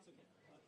it's okay.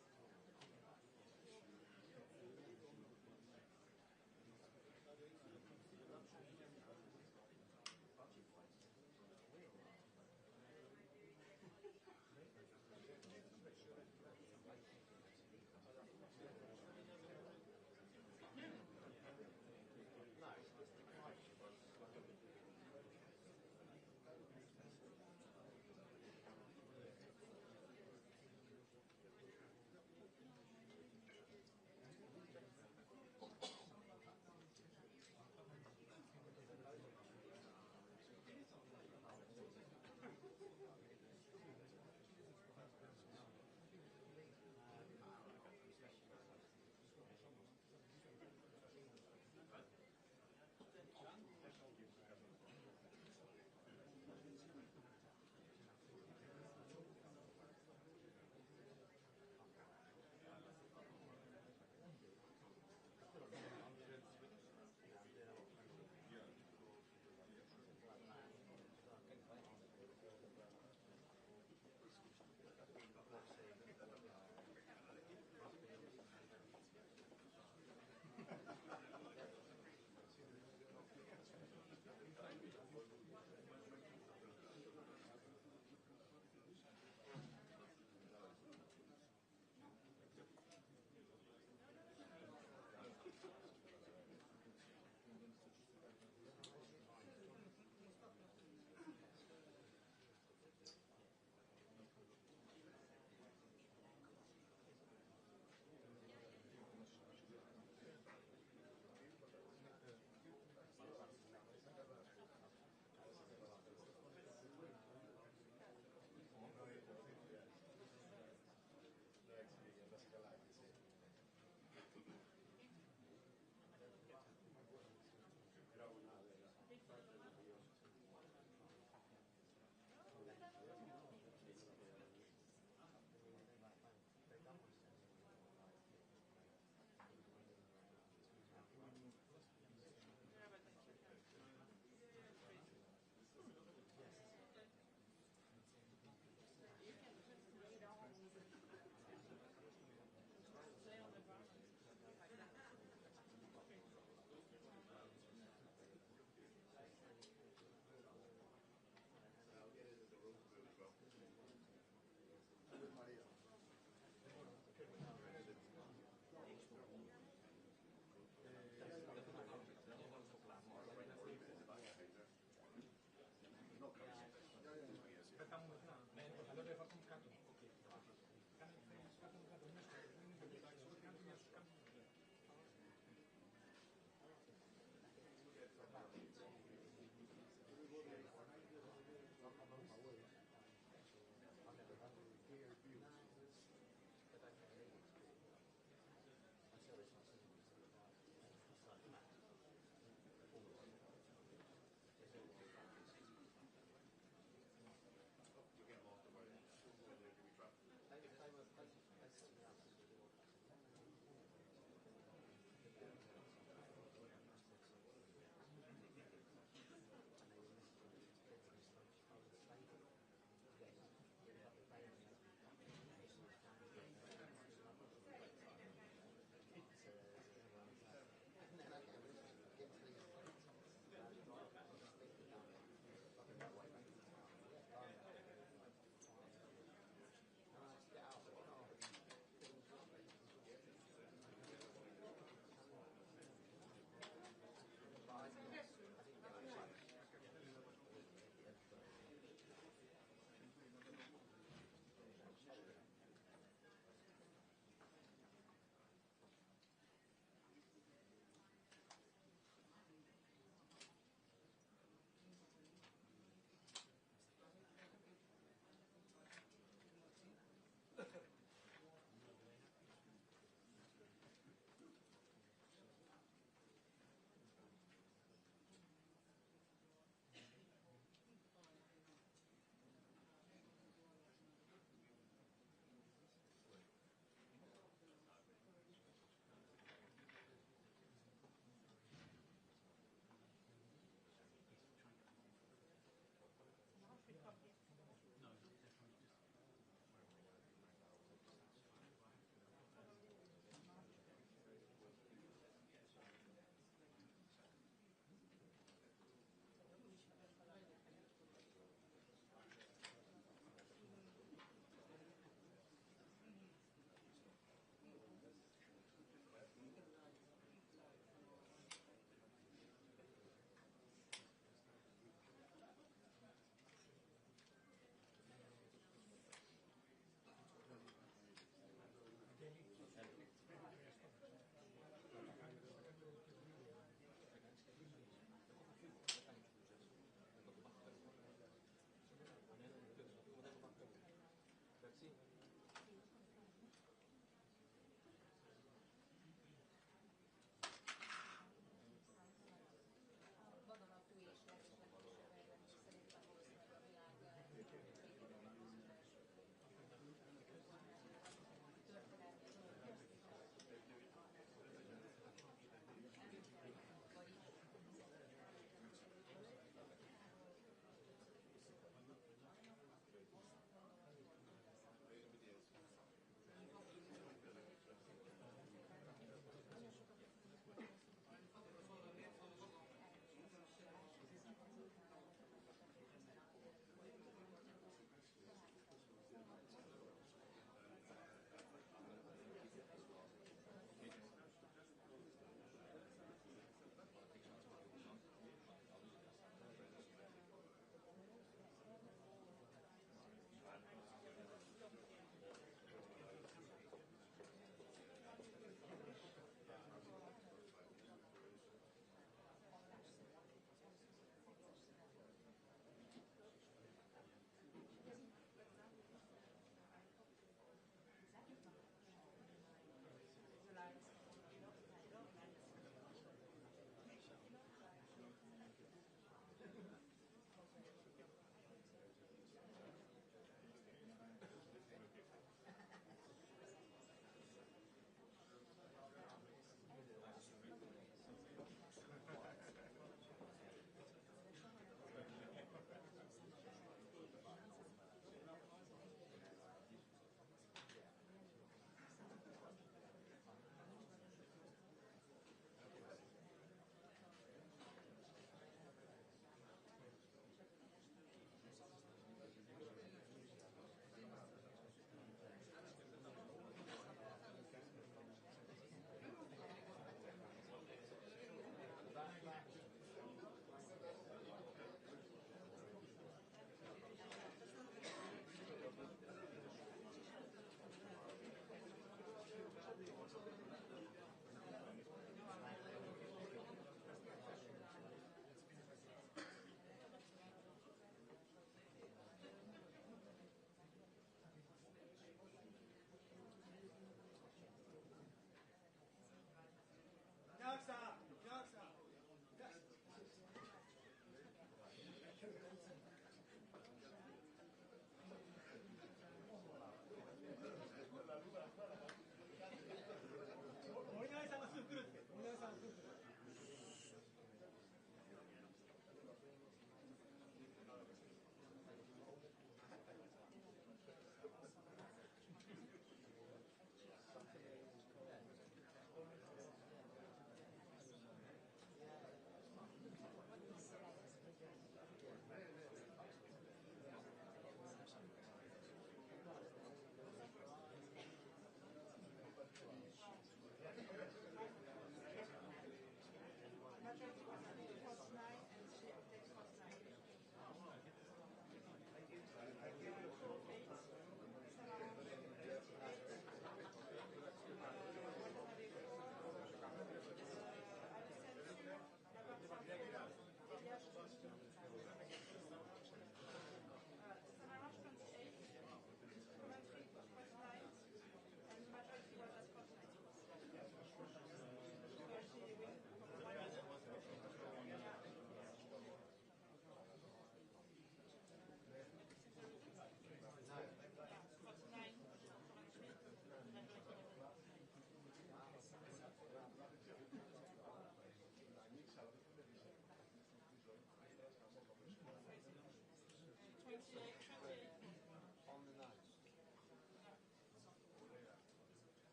On the night.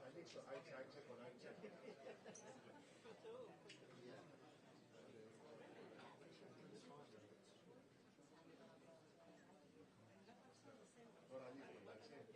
I think so. I check on I check. Yeah. Ahora digo, la check.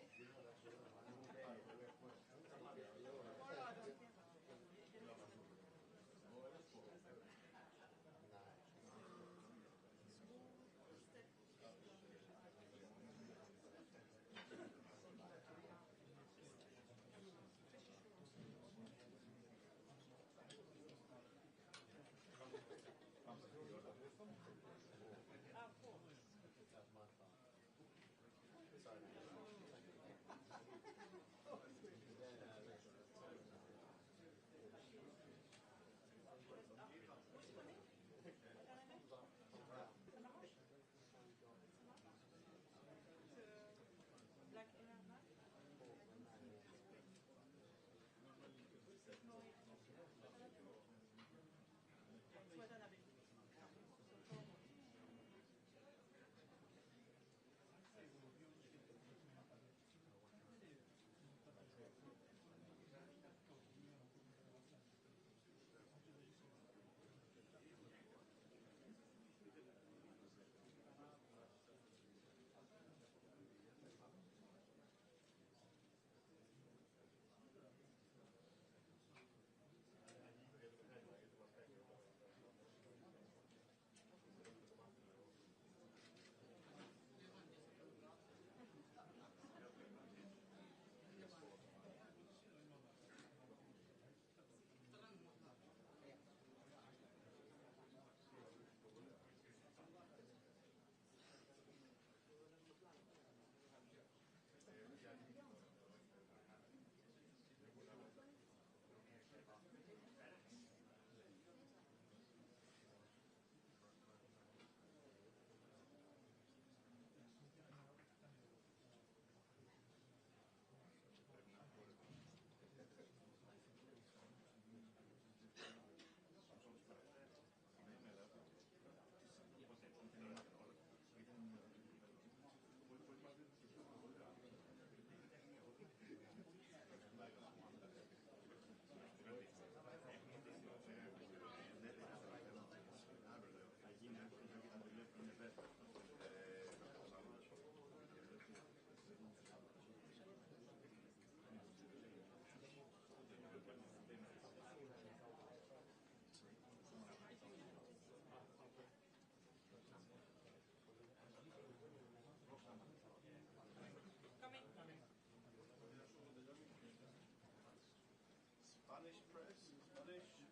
Spanish press, Spanish.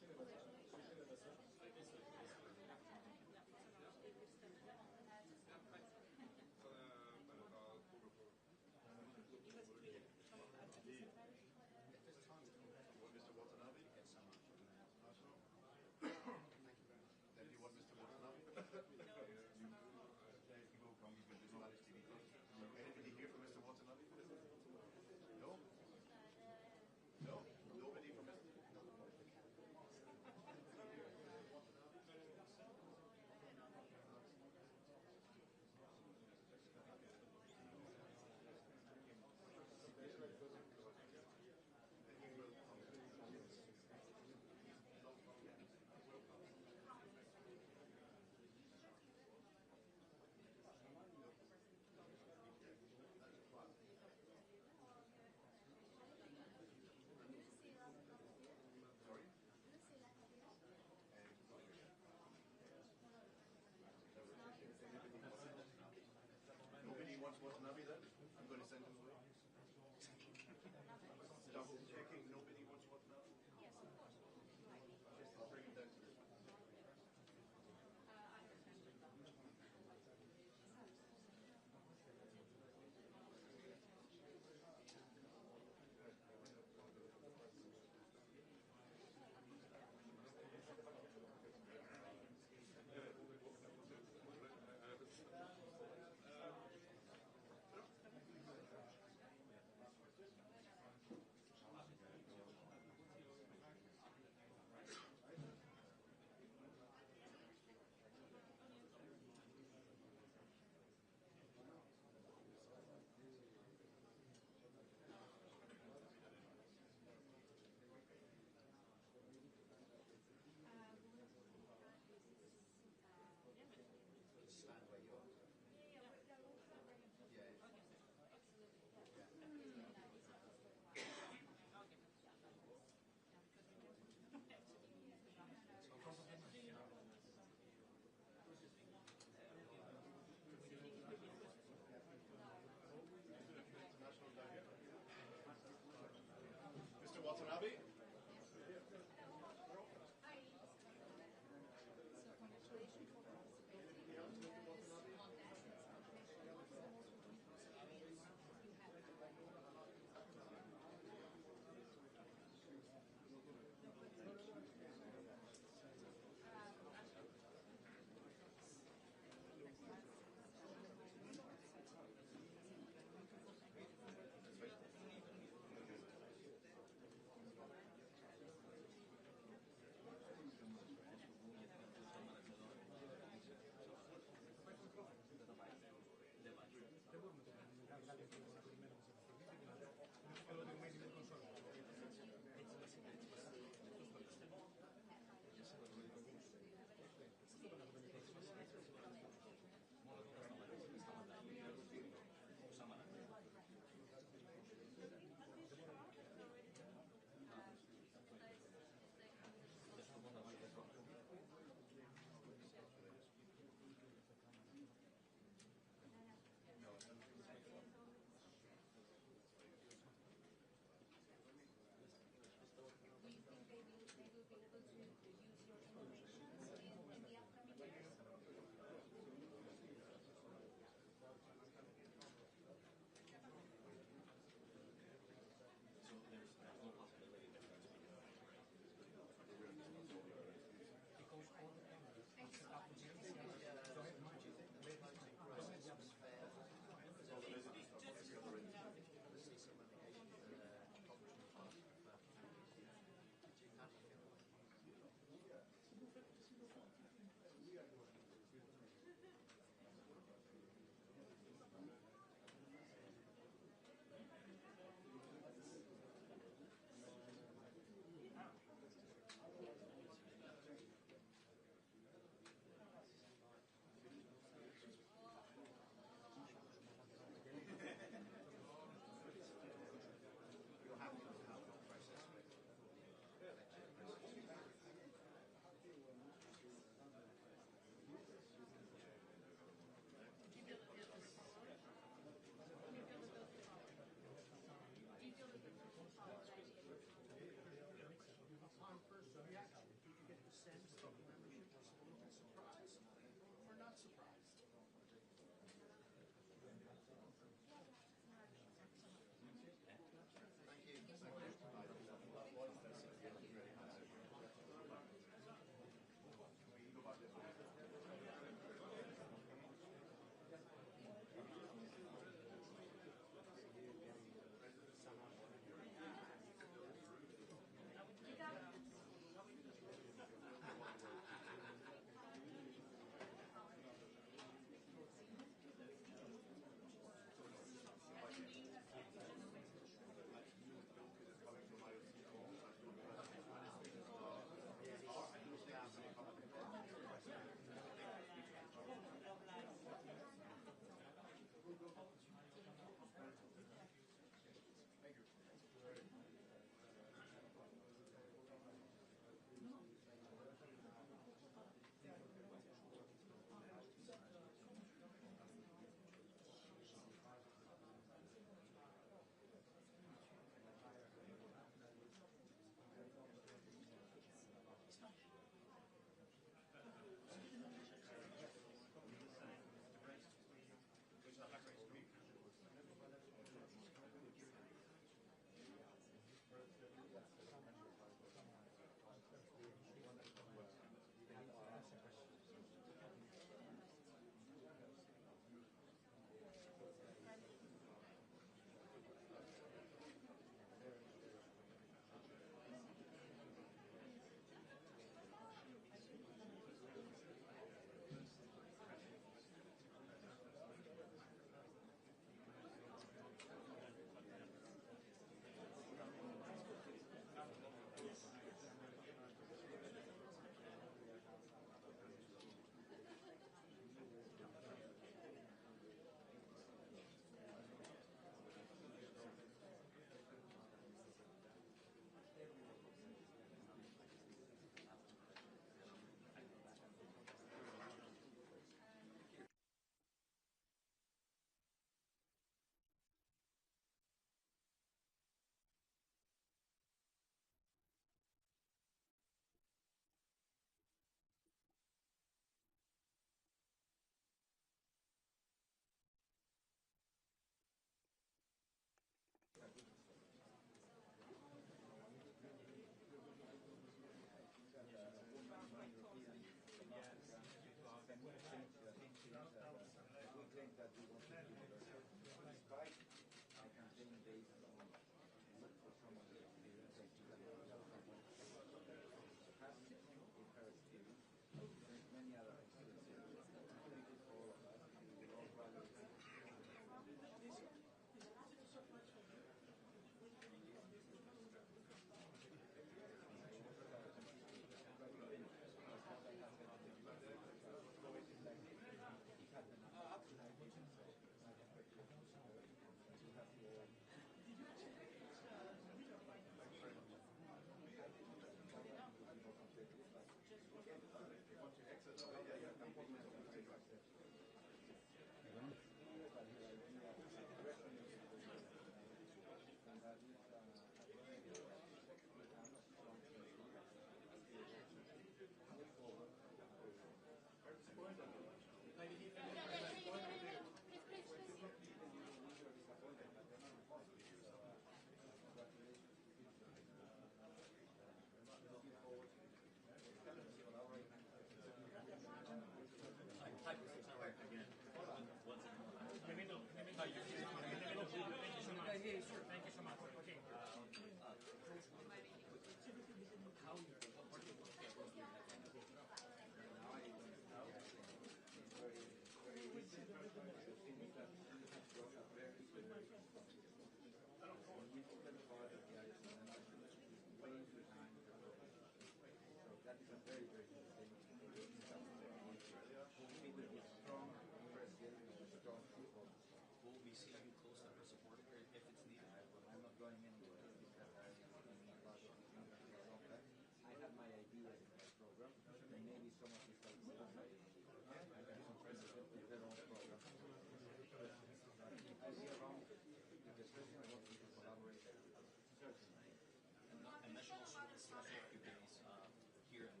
Here in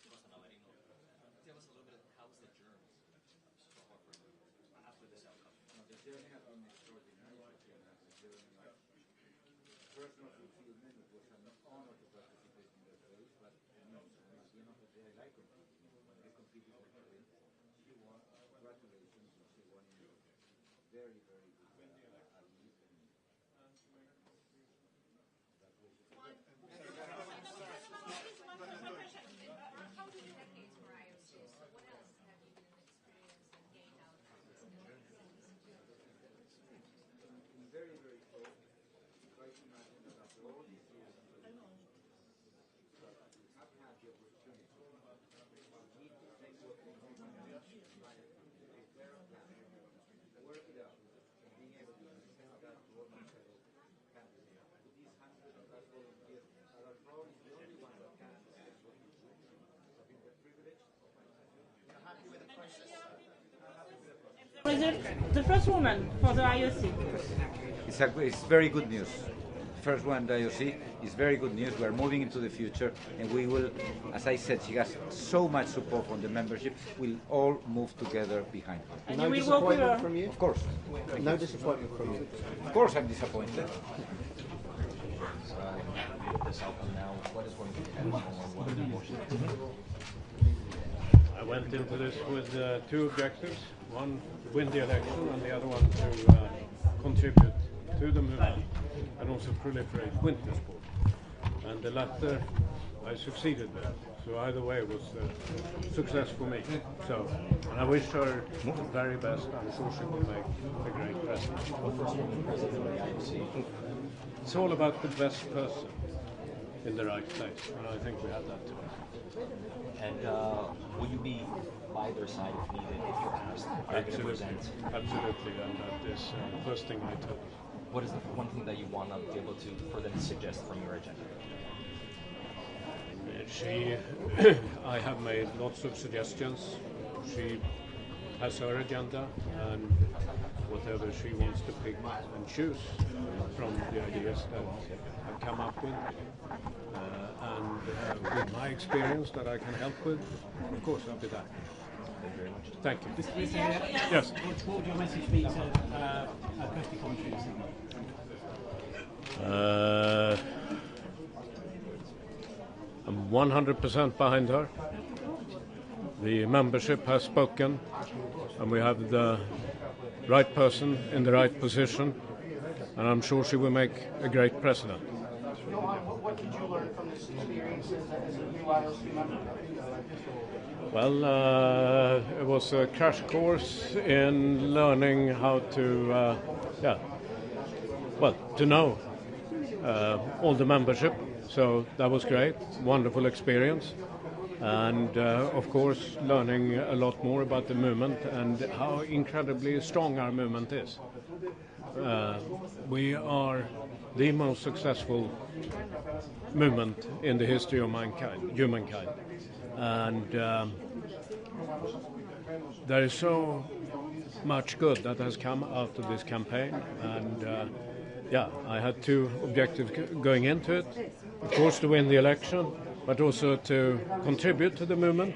Costa Navarino. Tell us a little bit, how was the journey after this outcome? The journey has been extraordinary. Personal fulfillment, it was an honor to participate in that race, but at the end of the day, I like competing. When I competed with her, she won. Congratulations, she won in a very, very good elite. How did you decades for IOC? So what else have you been experienced and gained out of this? Very, very close. Try to imagine that after all these years, I've had the opportunity to meet the same work in work it out, and being able to send that to all my fellow candidates. To these hundreds of us volunteers that are probably the only ones that can understand what we do. I've been the privilege of my life. You're happy with the process, sir? The first woman for the IOC. It's very good news. First one, the IOC, is very good news. We are moving into the future, and we will, as I said, she has so much support from the membership. We'll all move together behind her. And No you will work with disappointment her. from you? Of course. No disappointment from you? Of course I'm disappointed. With this outcome now, what is going to happen? What are the emotions? I went into this with two objectives: one, win the election, and the other one to contribute to the movement and also proliferate winter sport. And the latter, I succeeded with. So either way it was a success for me. So, and I wish her the very best. I'm sure she will make a great president. It's all about the best person in the right place, and I think we have that today. And will you be by their side if needed, if you're asked? Absolutely, and that is the first thing I told. What is the one thing that you want to be able to, for them to suggest from your agenda? I have made lots of suggestions. She has her agenda, and whatever she wants to pick and choose from the ideas that I've come up with. And with my experience that I can help with, of course I'll be there. Thank you very much. Thank you. Yes. What would your message be to Kirsty Coventry? I'm 100% behind her. The membership has spoken, and we have the right person in the right position, and I'm sure she will make a great president. Johan, what did you learn from this experience as a new IOC member? Well, it was a crash course in learning how to, to know all the membership. So that was great, wonderful experience. And of course, learning a lot more about the movement and how incredibly strong our movement is. We are the most successful movement in the history of humankind. And there is so much good that has come out of this campaign. And I had two objectives going into it. Of course, to win the election, but also to contribute to the movement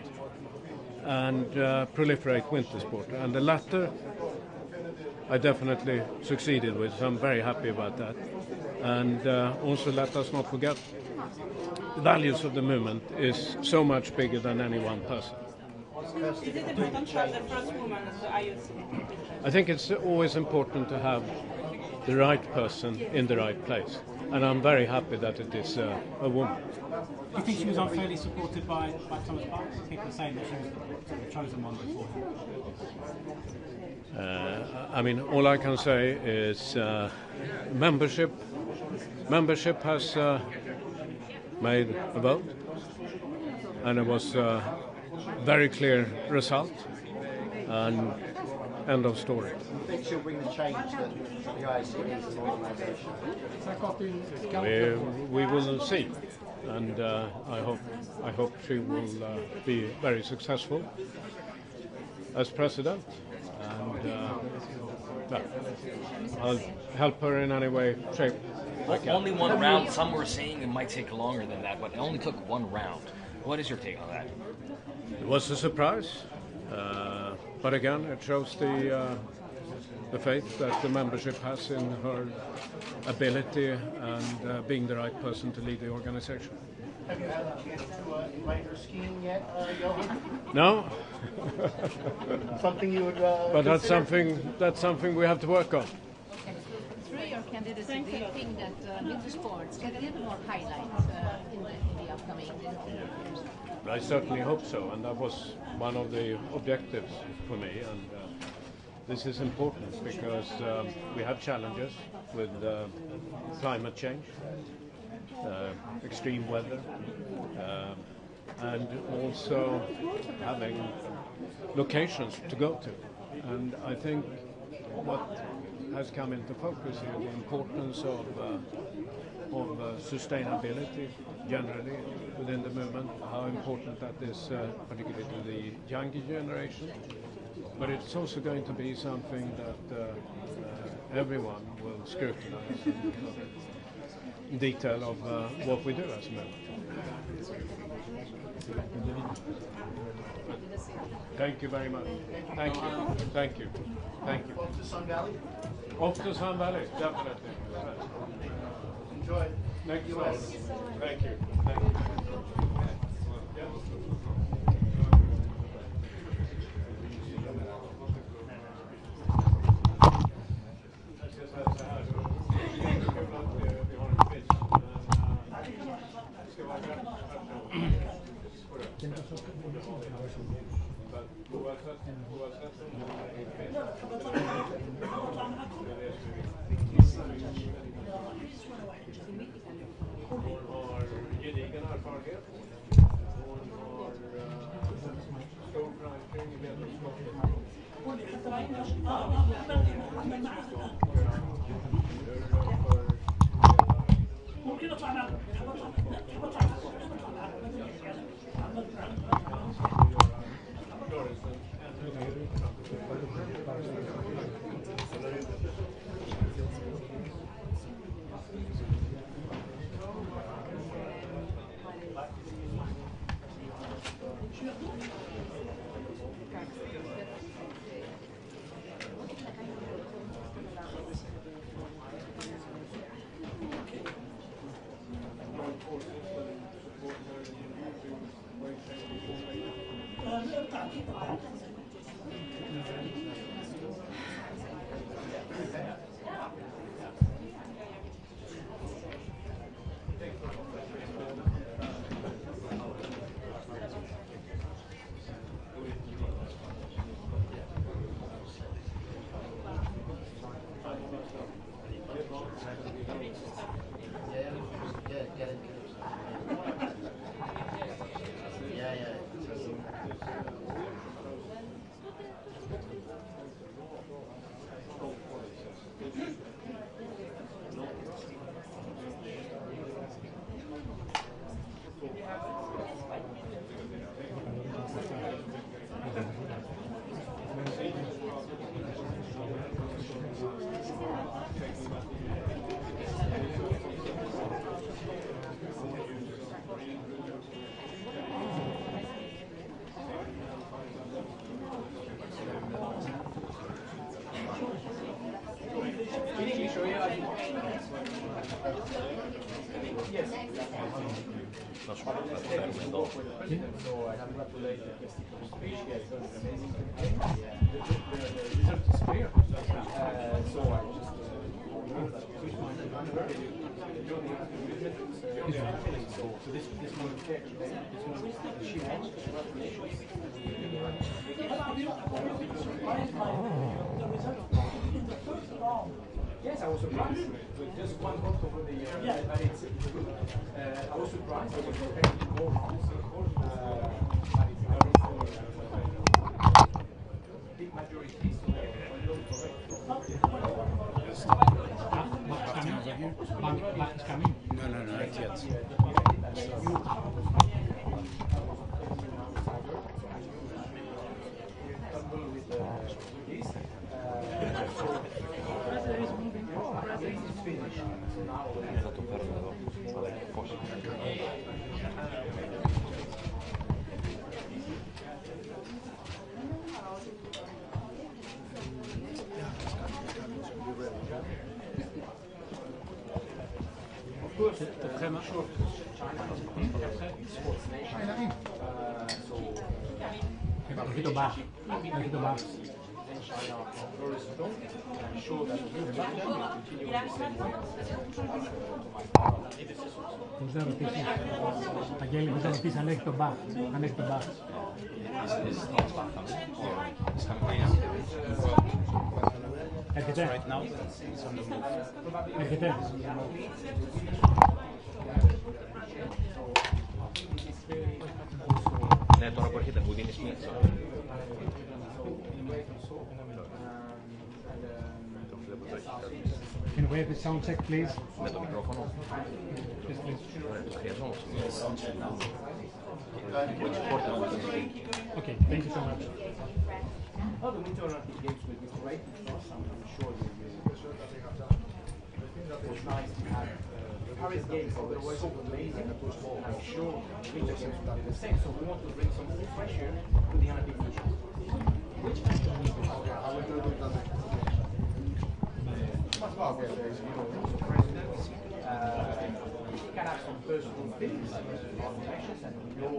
and proliferate winter sport. And the latter I definitely succeeded with, so I'm very happy about that. And also let us not forget, the values of the movement is so much bigger than any one person. Is it important to have the first woman as the IOC? I think it's always important to have the right person in the right place. And I'm very happy that it is a woman. Do you think she was unfairly supported by Thomas Bach? People are saying that she was the chosen one before him. All I can say is membership has made a vote, and it was a very clear result, and end of story. I think she'll bring the change that the IOC needs as an organisation. We will see, and I hope she will be very successful as president, and I'll help her in any way, shape. Only one round. Some were saying it might take longer than that, but it only took one round. What is your take on that? It was a surprise, but again, it shows the faith that the membership has in her ability and being the right person to lead the organization. Have you had a chance to invite her skiing yet, Johan? No. Something you would But that's something we have to work on. Through your candidacy, do you think that winter sports get a little more highlights in the upcoming years? I certainly hope so, and that was one of the objectives for me. And this is important because we have challenges with climate change, extreme weather, and also having locations to go to. And I think what has come into focus here, the importance of sustainability generally within the movement, how important that is particularly to the younger generation. But it's also going to be something that everyone will scrutinize in detail of what we do as a movement. Thank you very much. Thank you. Thank you. Thank you. Off to Sun Valley? Off to Sun Valley, definitely. Enjoy. Next US. one. Thank you. Thank you. So I congratulate Kirsty Coventry. She has done an amazing campaign. The result is clear. So I just hope that we find the number. So this one, she won. Yes, I was surprised. With just one vote over the and it's I was surprised. I was expecting more. Big majority. Bach is coming. No, not yet. Ojito Bach. Ojito Bach. Very strong. I'm sure that we will continue the same way. Πώς θα ρωτήσεις, Αγγέλη, πώς θα ρωτήσεις αν έχει τον Bach, αν έχει τον Bach. Έρχεται. Έρχεται. Ναι, τώρα που έρχεται, που δίνεις μία. Can we have the sound check, please? Με το μικρόφωνο. Yes, please. Το χρειαζόμαστε. Okay, thank you so much. Oh, the Winter Olympic Games will be great for us. I'm sure you it's nice to have Paris Games, otherwise so amazing. I'm sure the Winter Games will be the same. So we want to bring some fresh air to the Olympic Games. Which is Thomas Bach, president, he can have some personal things on measures and we know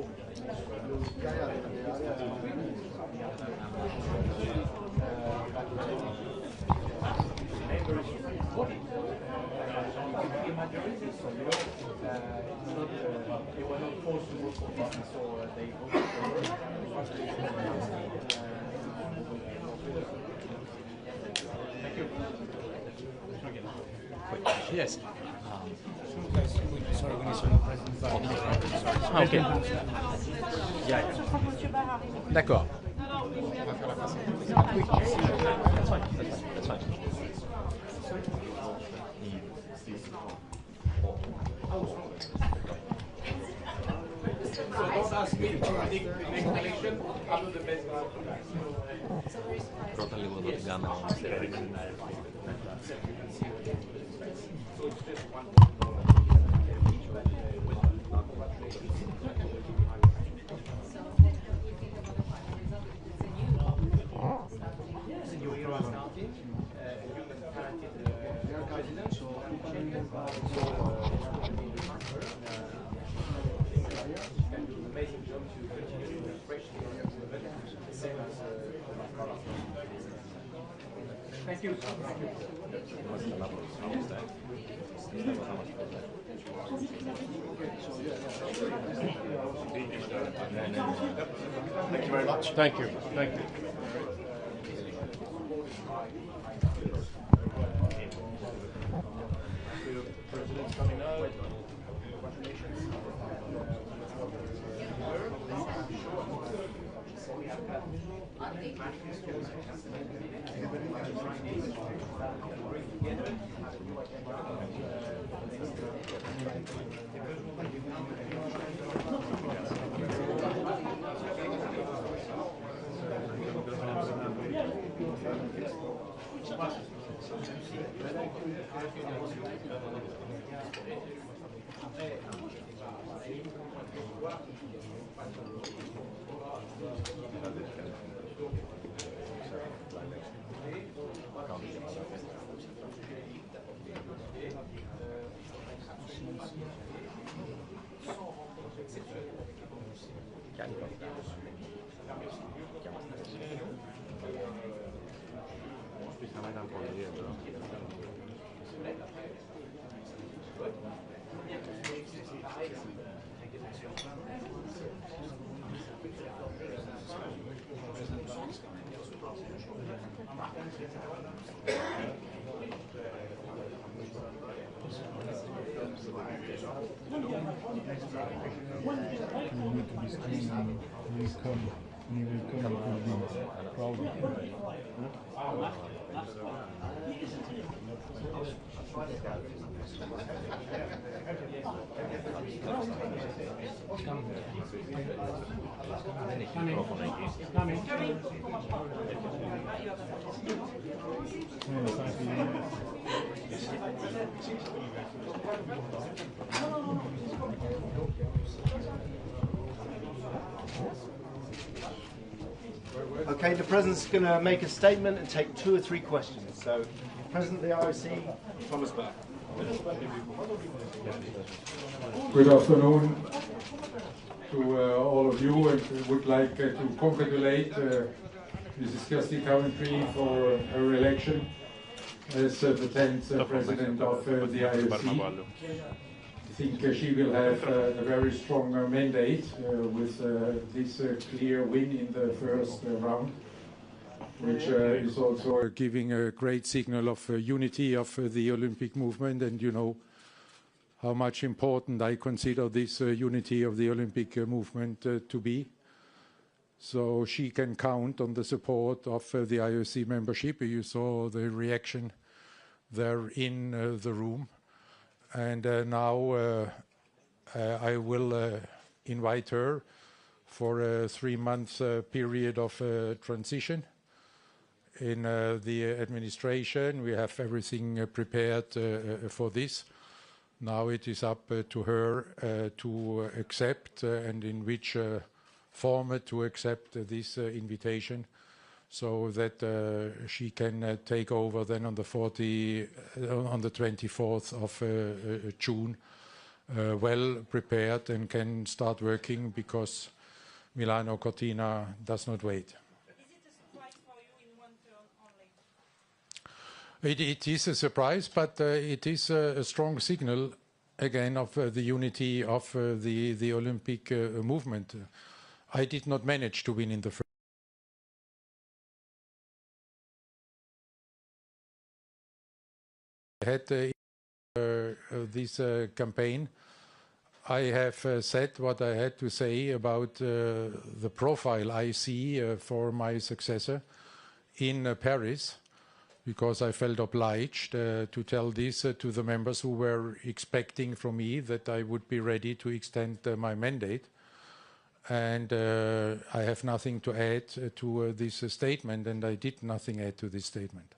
majority, so they were not forced to work for business, so they voted for Thank you. Yes. Sorry, we need some presents. Ah, ok. Yeah. D'accord. Oui. That's fine. That's fine. So don't ask me to predict the next election. I'll do the best. Πρώτα λίγο εδώ την κάμερα να μας δείξει. Amazing job to continue to refresh the Thank you. Thank you very much. Thank you. Thank you. President's coming now. Okay, the President's going to make a statement and take 2 or 3 questions. So, President of the IOC, Thomas Bach. Good afternoon to all of you, and I would like to congratulate Mrs. Kirsty Coventry for her election as the 10th President of the IOC. I think she will have a very strong mandate with this clear win in the first round, which is also giving a great signal of unity of the Olympic movement. And you know how much important I consider this unity of the Olympic movement to be. So she can count on the support of the IOC membership. You saw the reaction there in the room. And now I will invite her for a 3-month period of transition in the administration. We have everything prepared for this. Now it is up to her to accept and in which format to accept this invitation, so that she can take over then on the 24th of June, well prepared, and can start working, because Milano Cortina does not wait. Is it a surprise for you in one term only? It is a surprise, but it is a strong signal again of the unity of the Olympic movement. I did not manage to win in the first. I had this campaign. I have said what I had to say about the profile I see for my successor in Paris, because I felt obliged to tell this to the members who were expecting from me that I would be ready to extend my mandate. And I have nothing to add to this statement, and I did nothing add to this statement.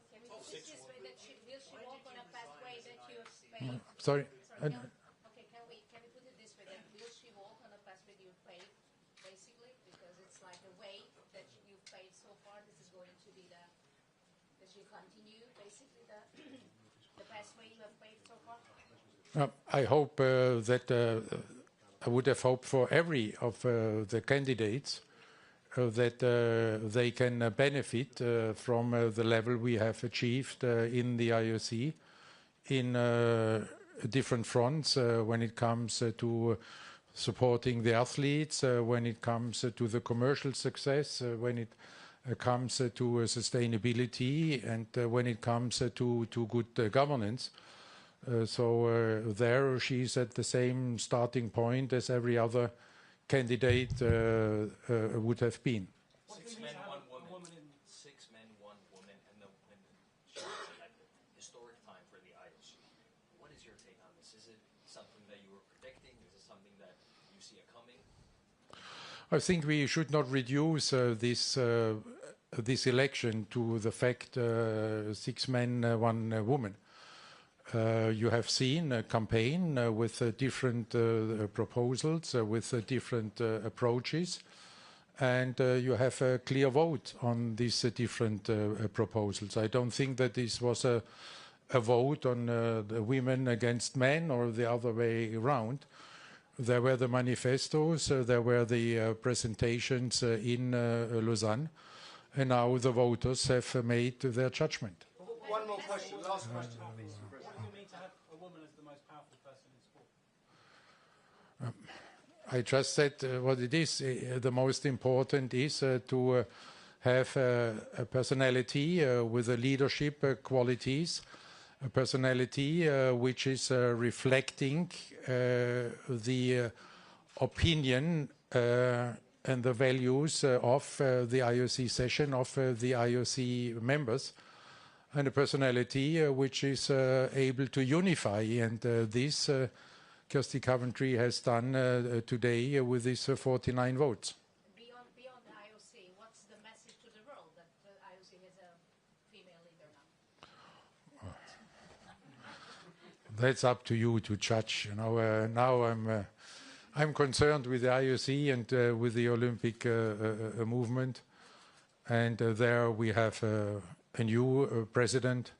Sorry? Okay, can we put it this way, that will she walk on a path that you've paved, basically? Because it's like a way that you've paved so far, this is going to be that you continue, basically, the pathway you have paved so far? I hope that I would have hoped for every of the candidates that they can benefit from the level we have achieved in the IOC in different fronts when it comes to supporting the athletes, when it comes to the commercial success, when it comes to sustainability, and when it comes to good governance. So there she's at the same starting point as every other candidate would have been. 6 men, 1 woman. 6 men, 1 woman, and the women she was elected. Historic time for the IOC. What is your take on this? Is it something that you were predicting? Is it something that you see it coming? I think we should not reduce this election to the fact 6 men, 1 woman. You have seen a campaign with different proposals, with different approaches, and you have a clear vote on these different proposals. I don't think that this was a vote on the women against men or the other way around. There were the manifestos, there were the presentations in Lausanne, and now the voters have made their judgment. One more question, last question. I just said what it is. The most important is to have a personality with a leadership qualities, a personality which is reflecting the opinion and the values of the IOC session, of the IOC members, and a personality which is able to unify. And this Kirsty Coventry has done today with his 49 votes. Beyond the IOC, what's the message to the world that the IOC has a female leader now? That's up to you to judge. You know, now I'm concerned with the IOC and with the Olympic movement, and there we have a new president.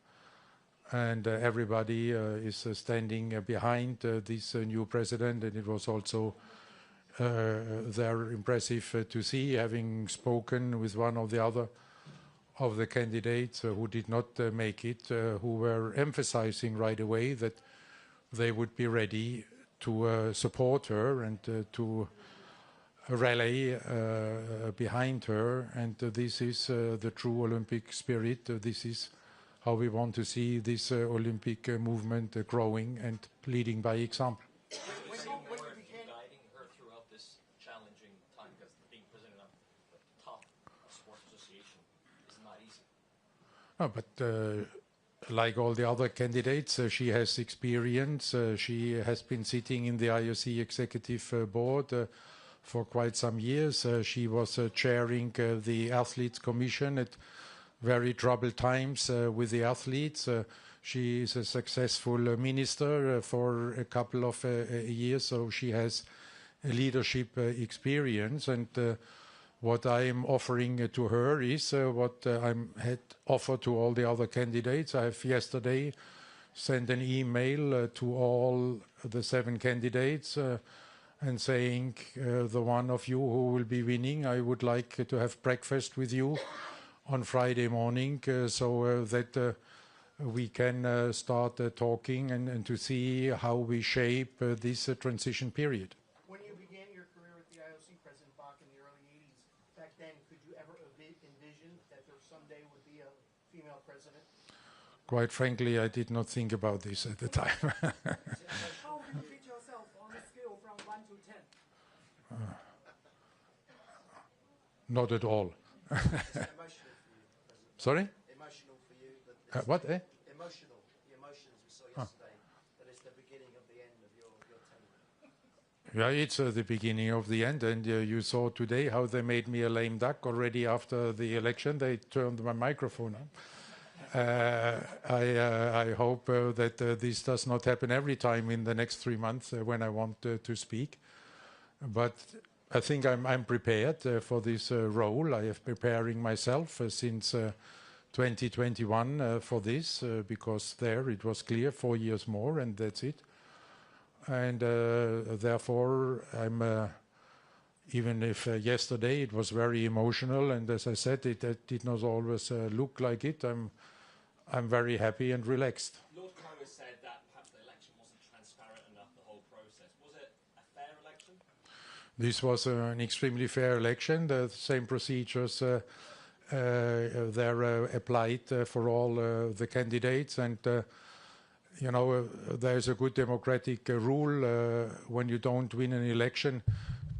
And everybody is standing behind this new president, and it was also very impressive to see, having spoken with one or the other of the candidates who did not make it, who were emphasizing right away that they would be ready to support her and to rally behind her. And this is the true Olympic spirit. This is how we want to see this Olympic movement growing and leading by example. Guiding her throughout this challenging time, because being president of the top sports association is not easy. No, but like all the other candidates, she has experience. She has been sitting in the IOC executive board for quite some years. She was chairing the Athletes Commission at very troubled times with the athletes. She is a successful minister for a couple of years, so she has a leadership experience. And what I am offering to her is what I had offered to all the other candidates. I have yesterday sent an email to all the 7 candidates and saying, the one of you who will be winning, I would like to have breakfast with you on Friday morning, so that we can start talking and to see how we shape this transition period. When you began your career with the IOC, President Bach, in the early 80s, back then, could you ever envision that there someday would be a female president? Quite frankly, I did not think about this at the time. How do you rate yourself on a scale from 1 to 10? Not at all. Sorry? Emotional for you. What? Emotional. The emotions we saw yesterday. That it's the beginning of the end of your tenure. Yeah, it's the beginning of the end. And you saw today how they made me a lame duck already after the election. They turned my microphone on. I hope that this does not happen every time in the next 3 months when I want to speak. But I think I'm prepared for this role. I have preparing myself since 2021 for this because there it was clear 4 years more and that's it. And therefore I'm even if yesterday it was very emotional, and as I said, it did not always look like it. I'm very happy and relaxed. Lord Crowe has said that perhaps the election wasn't transparent enough, the whole process. Was it a fair election? This was an extremely fair election. The same procedures they're applied for all the candidates, and you know, there's a good democratic rule. When you don't win an election,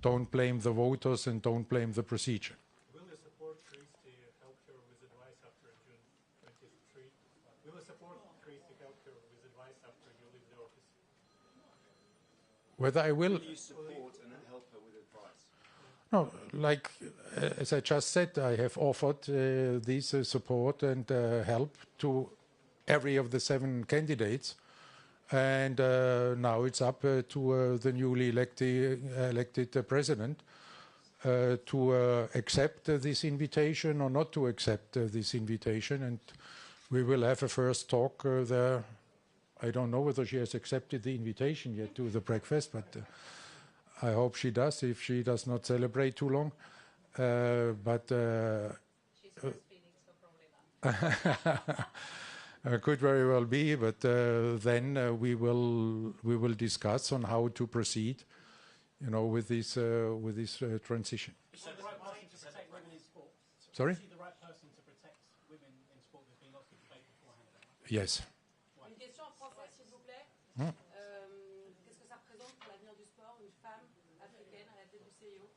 don't blame the voters and don't blame the procedure. Will you support Kirsty help her with advice after June 23? Will you support Kirsty help her with advice after you leave the office? Whether I will? Will you support and help her with advice? No, like as I just said, I have offered this support and help to every of the 7 candidates, and now it's up to the newly elected president to accept this invitation or not to accept this invitation, and we will have a first talk there. I don't know whether she has accepted the invitation yet to the breakfast, but I hope she does, if she does not celebrate too long. She's breastfeeding, so probably not. Could very well be, but then we will discuss on how to proceed, you know, with this transition. Is she the right person to protect women in sport? Sorry? Is she the right person to protect women in sport? There's been lots of debate beforehand. Yes. Une question en français, s'il vous plaît. Qu'est-ce que ça représente pour l'avenir du sport, une femme africaine à la tête du CIO?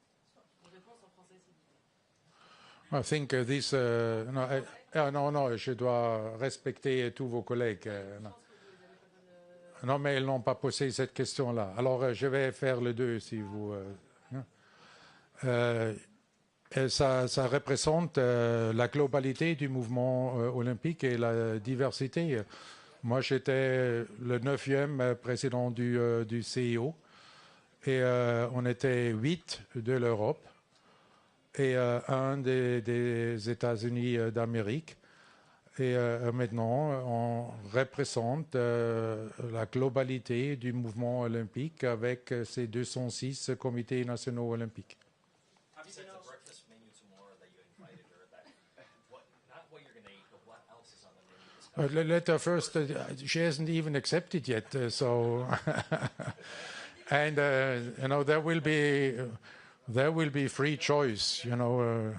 Une réponse en français, s'il vous plaît. I think this. Non, je dois respecter tous vos collègues. Non, mais ils n'ont pas posé cette question-là. Alors, je vais faire les deux, si vous. Ça représente la globalité du mouvement olympique et la diversité. Moi, j'étais le 9e président du CIO et on était 8 de l'Europe et un des États-Unis d'Amérique. Et maintenant, on représente la globalité du mouvement olympique avec ces 206 comités nationaux olympiques. Have you said the breakfast menu tomorrow that you invited her? Not what you're going to eat, but what else is on the menu? Let her first. She hasn't even accepted yet, so. And you know, there will be free choice. You know,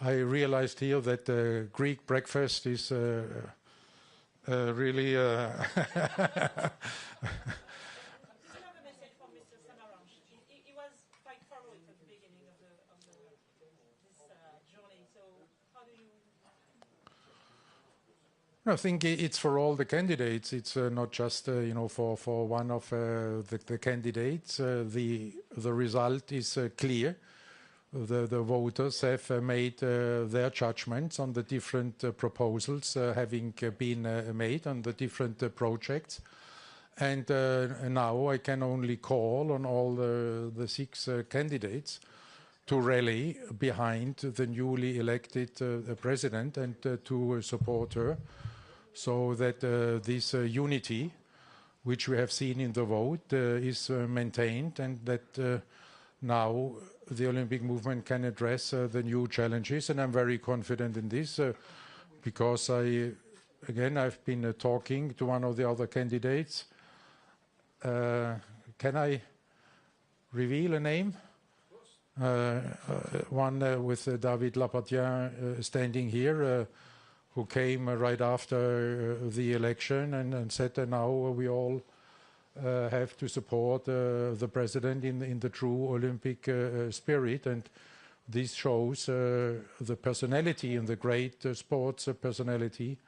I realized here that Greek breakfast is really. He was quite thorough at the beginning of this journey. So how do you? I think it's for all the candidates. It's not just you know, for one of the candidates. The result is clear. The voters have made their judgments on the different proposals having been made on the different projects. And now I can only call on all the 6 candidates to rally behind the newly elected president and to support her, so that this unity, which we have seen in the vote, is maintained, and that now the Olympic movement can address the new challenges. And I'm very confident in this because I've been talking to one of the other candidates. Can I reveal a name? One with David Lapardien standing here, who came right after the election and said that now we all have to support the president in the true Olympic spirit. And this shows the personality and the great sports personality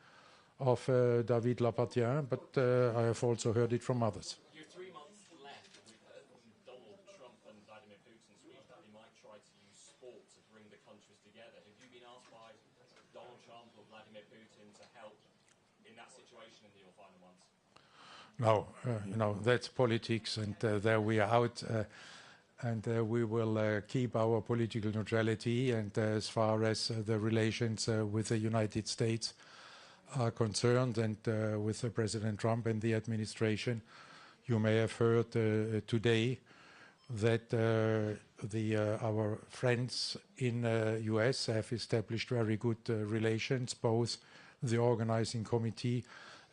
of David Lapardien, but I have also heard it from others. You're 3 months left. We've heard from Donald Trump and Vladimir Putin speak that they might try to use sport to bring the countries together. Have you been asked by Donald Trump or Vladimir Putin to help in that situation in your final months? No, you know, that's politics, and there we are out, and we will keep our political neutrality. And as far as the relations with the United States are concerned, and with President Trump and the administration, you may have heard today that our friends in US have established very good relations, both the organizing committee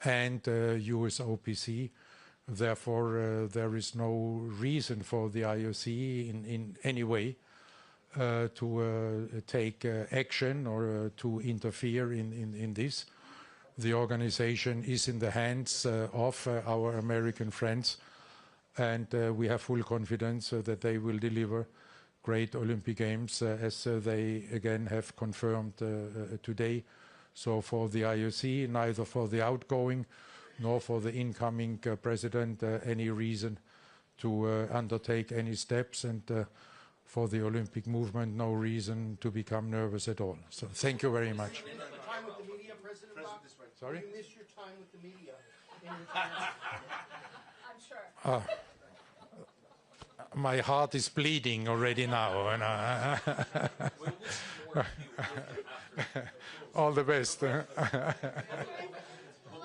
and US OPC. Therefore, there is no reason for the IOC in any way to take action or to interfere in this. The organization is in the hands of our American friends, and we have full confidence that they will deliver great Olympic Games as they again have confirmed today. So for the IOC, neither for the outgoing nor for the incoming president any reason to undertake any steps, and for the Olympic movement no reason to become nervous at all. So thank you very much. Time with the media, President Bach? Sorry? You miss your time with the media. I'm sure. My heart is bleeding already now. And all the best. We'll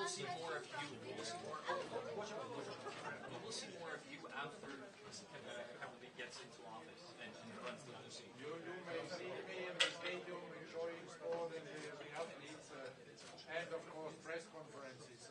see more of you. We'll see more of you after Kevin gets into office and runs the IOC. You may see me in the stadium enjoying sport and the athletes, and of course press conferences.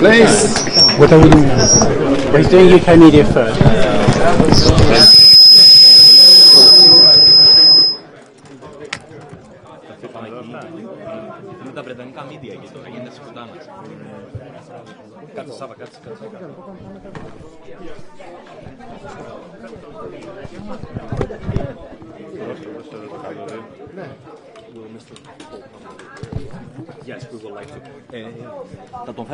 Please. What are we doing now? We're doing UK media first. Nu τα βρετανικά media εκεί τώρα, γίνεται σκοτάνα. Κάτσε Σάβα, κάτσε. Yes, we would like to. Θα τον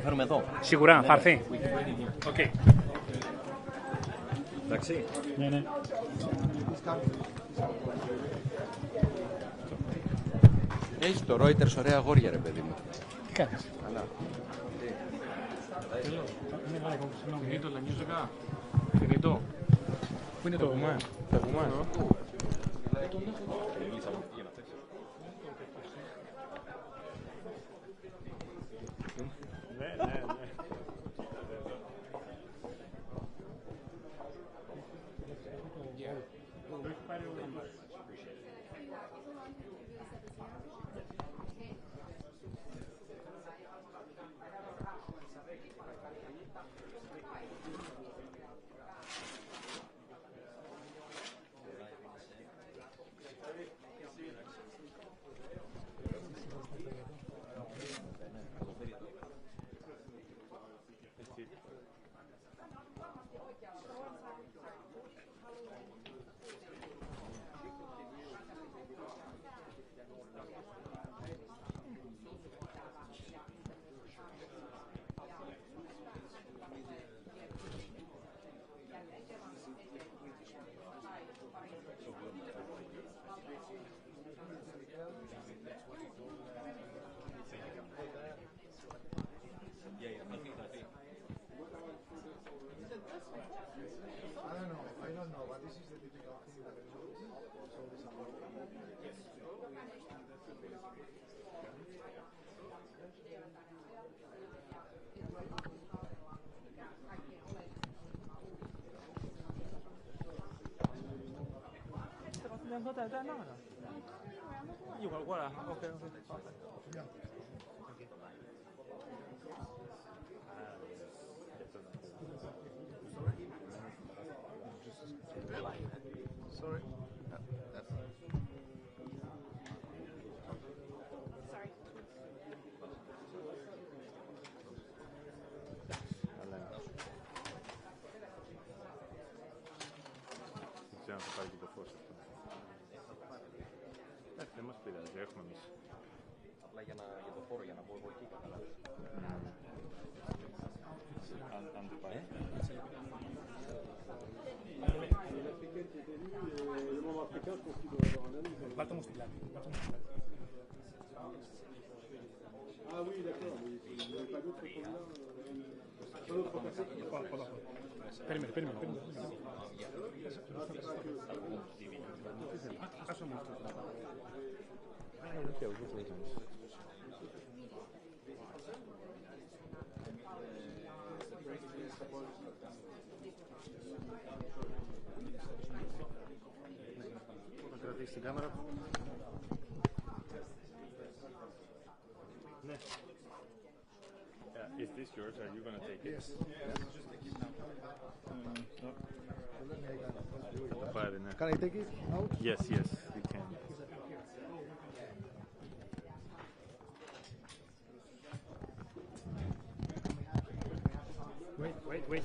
φέρουμε εδώ, Σίγουρα, θα έρθει. Okay. Εντάξει. Ναι. Έχεις το Reuters ωραία αγόρια, ρε παιδί μου. Τι κάνεις? Καλά. Finito la musica? Finito? Πού είναι το κουμά? Το κουμά.两个在那呢，一会儿过来。OK。Δεν μας πειράζει, έχουμε εμείς. Απλά για το χώρο, για να μπω εγώ εκεί καταλάβεις. Αν δεν πάει. Πάρτε μου στην πλάτη. Ah oui, d'accord, mais il n'y avait pas d'autres candidats. Περίμενε. Θα κρατήσεις την κάμερα. Ναι. Is this yours? Are you going to take it? Yes. No. Πάρε, ναι. Can I take it now? Yes, you can. Wait.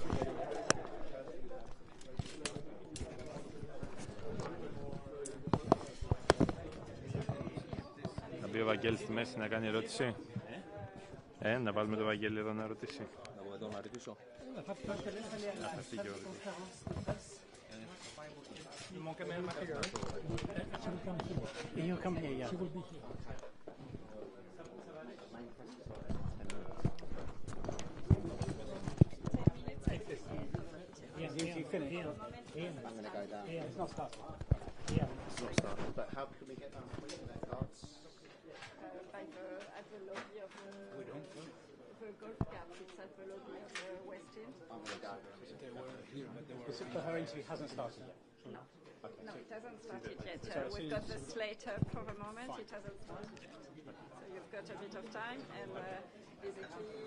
Θα μπει ο Βαγγέλης στη μέση να κάνει ερώτηση. Να βάλουμε το Βαγγέλη εδώ να ρωτήσει. Να βγω εδώ να ρωτήσω. Να χαστεί και ο You won't come in my figure, right? You'll come here, yeah. She will be here. Yes, you finish. I'm going to go down. It's not started. It's not started, but how can we get down to the cards? At the lobby of the golf cap, it's at the lobby of the West End. I'm going to go. But her interview hasn't started yet. No. No, it hasn't started yet. We've got the slate up for the moment. It hasn't started yet. So you've got a bit of time, and basically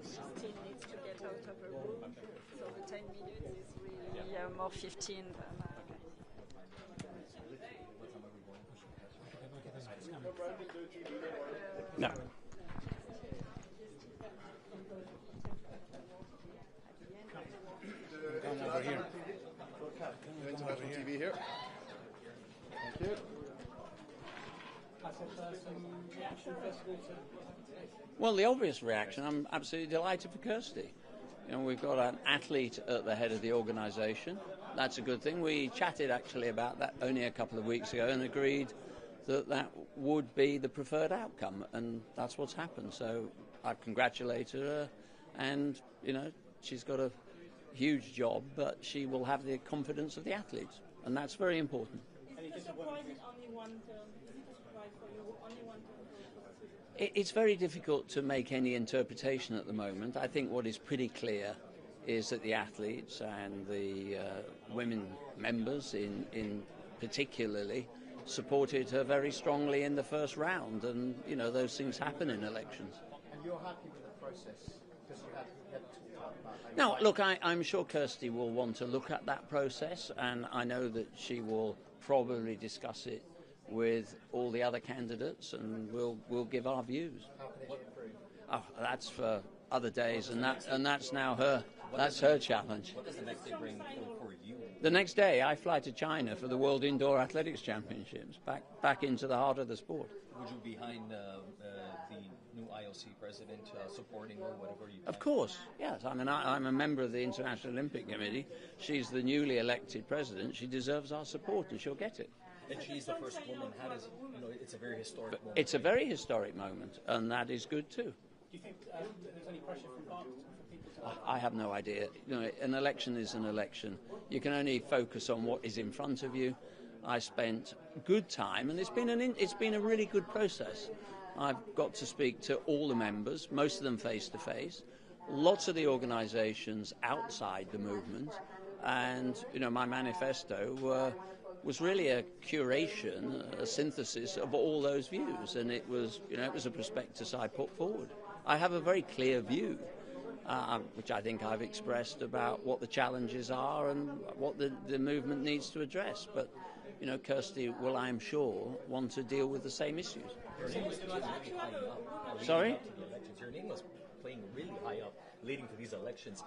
she still needs to get out of the room. So the 10 minutes is really more 15 than... No. Come over here. International TV here. Thank you. Well, the obvious reaction, I'm absolutely delighted for Kirsty. You know, we've got an athlete at the head of the organisation. That's a good thing. We chatted actually about that only a couple of weeks ago and agreed that would be the preferred outcome, and that's what's happened. So I've congratulated her, and, you know, she's got a huge job, but she will have the confidence of the athletes, and that's very important. Is it a surprise in only one term? Is it a surprise for you, only one term? It's very difficult to make any interpretation at the moment. I think what is pretty clear is that the athletes and the women members in particularly supported her very strongly in the first round, and, you know, those things happen in elections. And you're happy with the process? Because you had talked about... Now, look, I'm sure Kirsty will want to look at that process, and I know that she will probably discuss it with all the other candidates, and we'll give our views. How can it improve? Oh, that's for other days, and that's now her challenge. What does the next day bring for you? The next day, I fly to China for the World Indoor Athletics Championships, back into the heart of the sport. Would you be behind the new IOC president supporting her, whatever you can? Of course, yes. I mean, I'm a member of the International Olympic Committee. She's the newly elected president. She deserves our support, and she'll get it. And she's the first woman. How does, you know, it's a very historic moment. It's a very historic moment, and that is good too. Do you think there's any pressure from Bach for people to... I have no idea. You know, an election is an election. You can only focus on what is in front of you. I spent good time, and it's been a really good process. I've got to speak to all the members, most of them face to face, lots of the organisations outside the movement, and, you know, my manifesto was really a curation, a synthesis of all those views, and it was a prospectus I put forward. I have a very clear view, which I think I've expressed about what the challenges are and what the movement needs to address. But, you know, Kirsty will, I'm sure, want to deal with the same issues. Sorry? Your name was playing really high up, leading to these elections.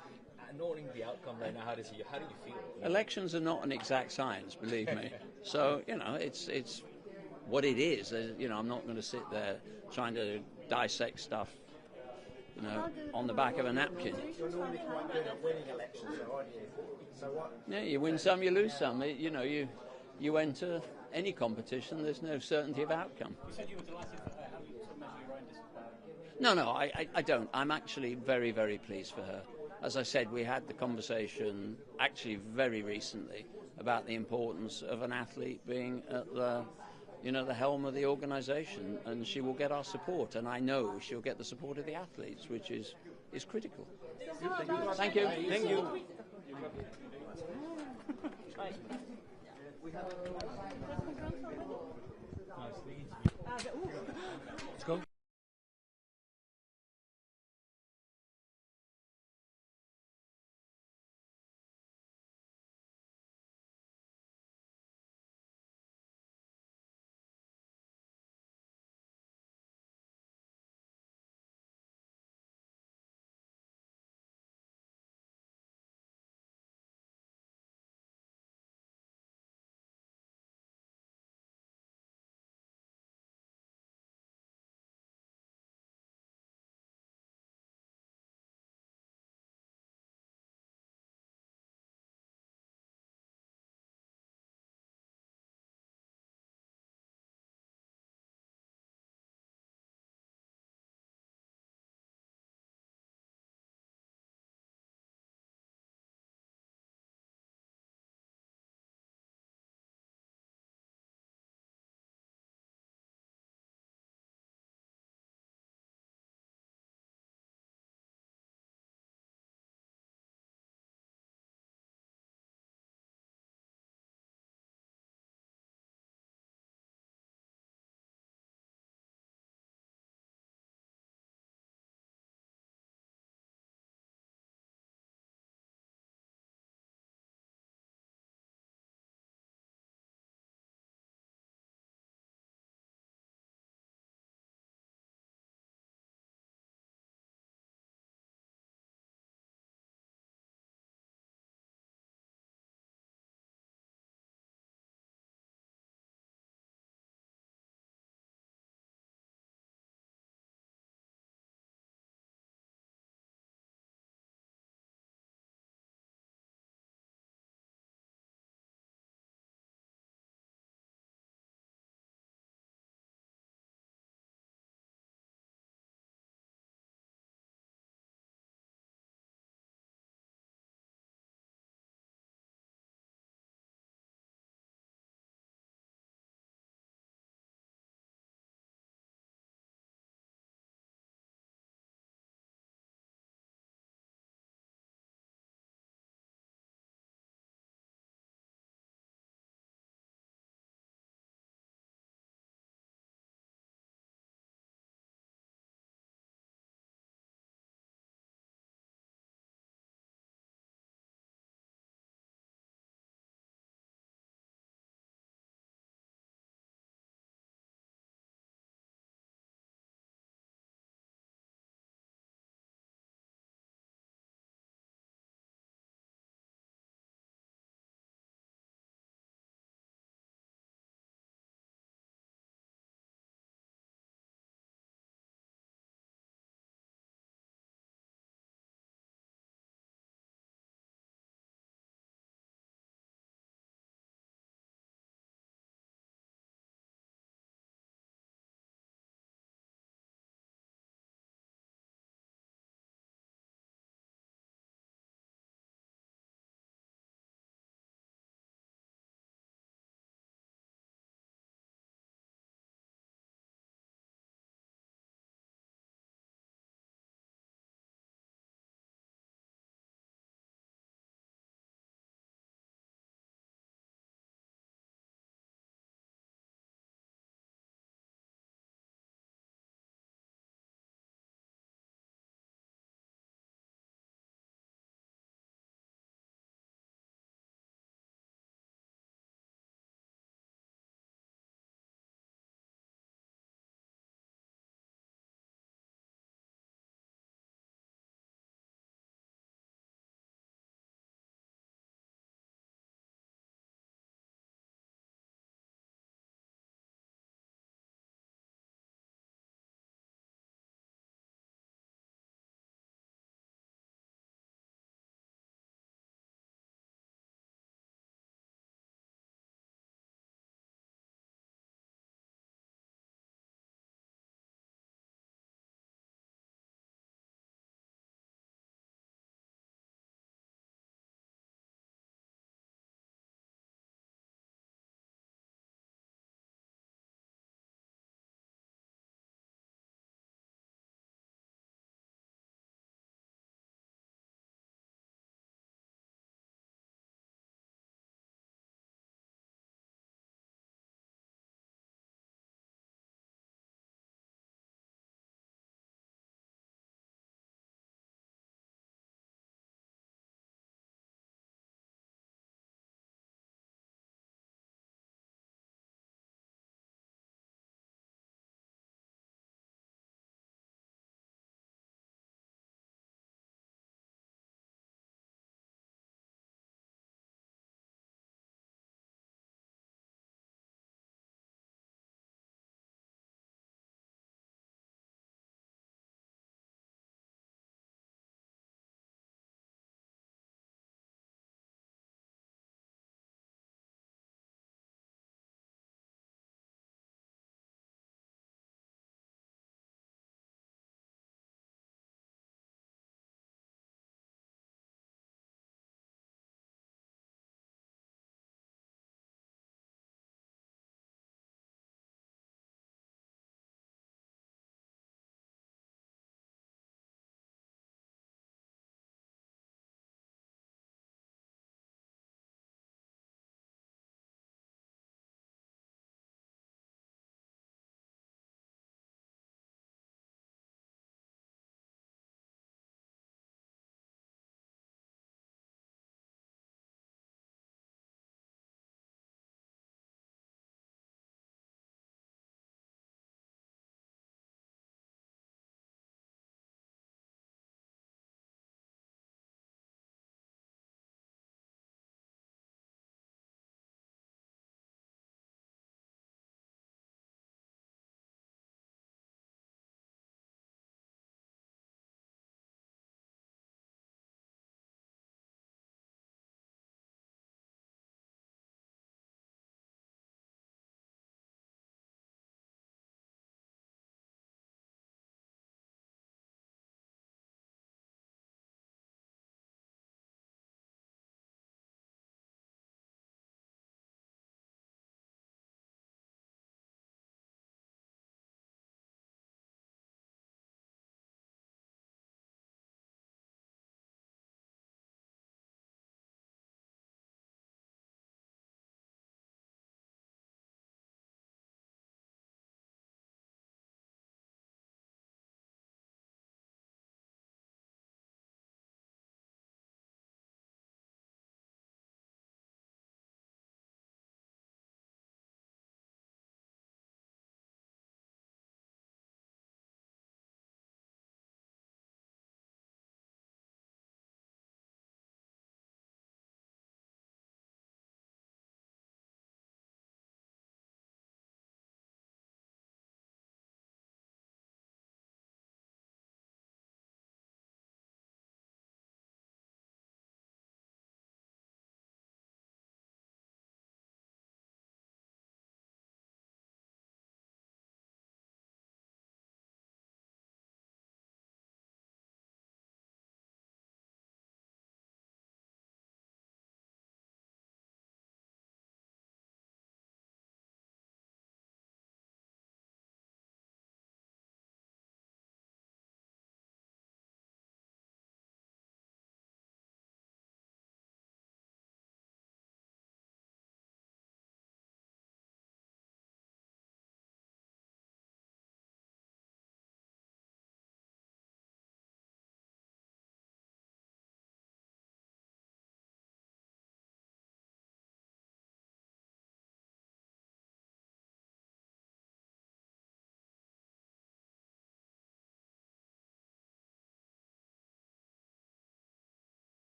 Knowing the outcome right now, how do you feel? Elections are not an exact science, believe me. So, you know, what it is. You know, I'm not going to sit there trying to dissect stuff, you know, on the back of a napkin. You're normally quite good at winning elections, though, aren't you? So what? Yeah, you win some, you lose some. You know, you enter any competition, there's no certainty of outcome. You said you were delighted. How do you sort of measure your own disappointment? No, I don't. I'm actually very, very pleased for her. As I said, we had the conversation actually very recently about the importance of an athlete being at the, you know, the helm of the organisation, and she will get our support, and I know she'll get the support of the athletes, which is critical. Thank you. Thank you. Let's go.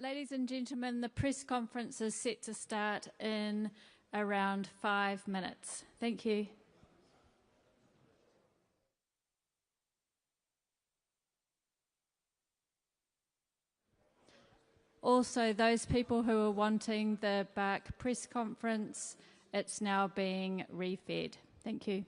Ladies and gentlemen, the press conference is set to start in around 5 minutes. Thank you. Also, those people who are wanting the Bach press conference, it's now being refed. Thank you.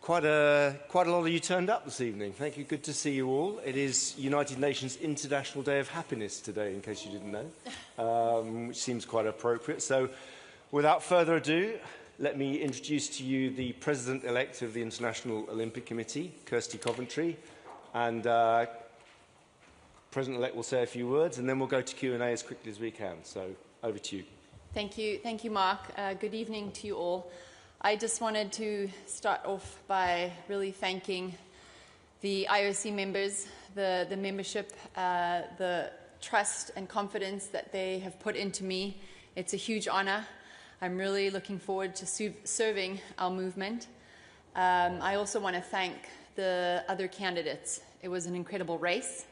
Quite a lot of you turned up this evening. Thank you. Good to see you all. It is United Nations International Day of Happiness today, in case you didn't know, which seems quite appropriate. So, without further ado, let me introduce to you the President-elect of the International Olympic Committee, Kirsty Coventry, and President-elect will say a few words, and then we'll go to Q&A as quickly as we can. So, over to you. Thank you, Mark. Good evening to you all. I just wanted to start off by really thanking the IOC members, the membership, the trust and confidence that they have put into me. It's a huge honor. I'm really looking forward to serving our movement. I also want to thank the other candidates. It was an incredible race.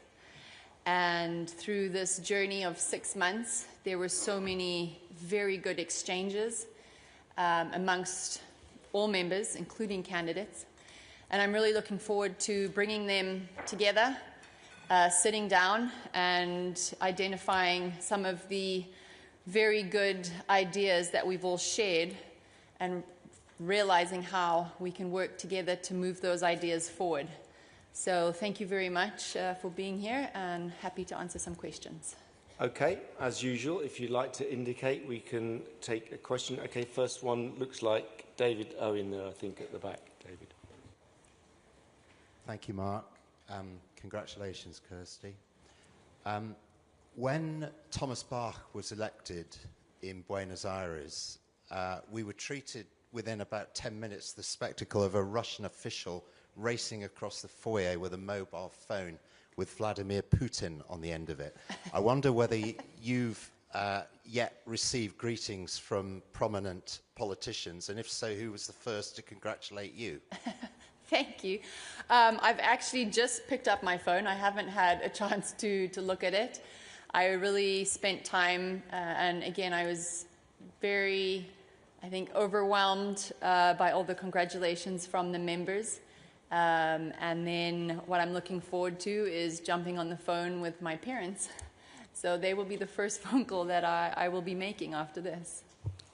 And through this journey of 6 months, there were so many very good exchanges amongst all members, including candidates. And I'm really looking forward to bringing them together, sitting down and identifying some of the very good ideas that we've all shared and realizing how we can work together to move those ideas forward. So thank you very much for being here, and happy to answer some questions. Okay, as usual, if you'd like to indicate, we can take a question. Okay, first one looks like David Owen there, I think, at the back. David. Thank you, Mark. Congratulations, Kirsty. When Thomas Bach was elected in Buenos Aires, we were treated within about 10 minutes the spectacle of a Russian official racing across the foyer with a mobile phone with Vladimir Putin on the end of it. I wonder whether you've yet received greetings from prominent politicians, and if so, who was the first to congratulate you? Thank you. I've actually just picked up my phone. I haven't had a chance to look at it. I really spent time, and again, I was very, I think, overwhelmed by all the congratulations from the members. And then what I'm looking forward to is jumping on the phone with my parents. So they will be the first phone call that I will be making after this.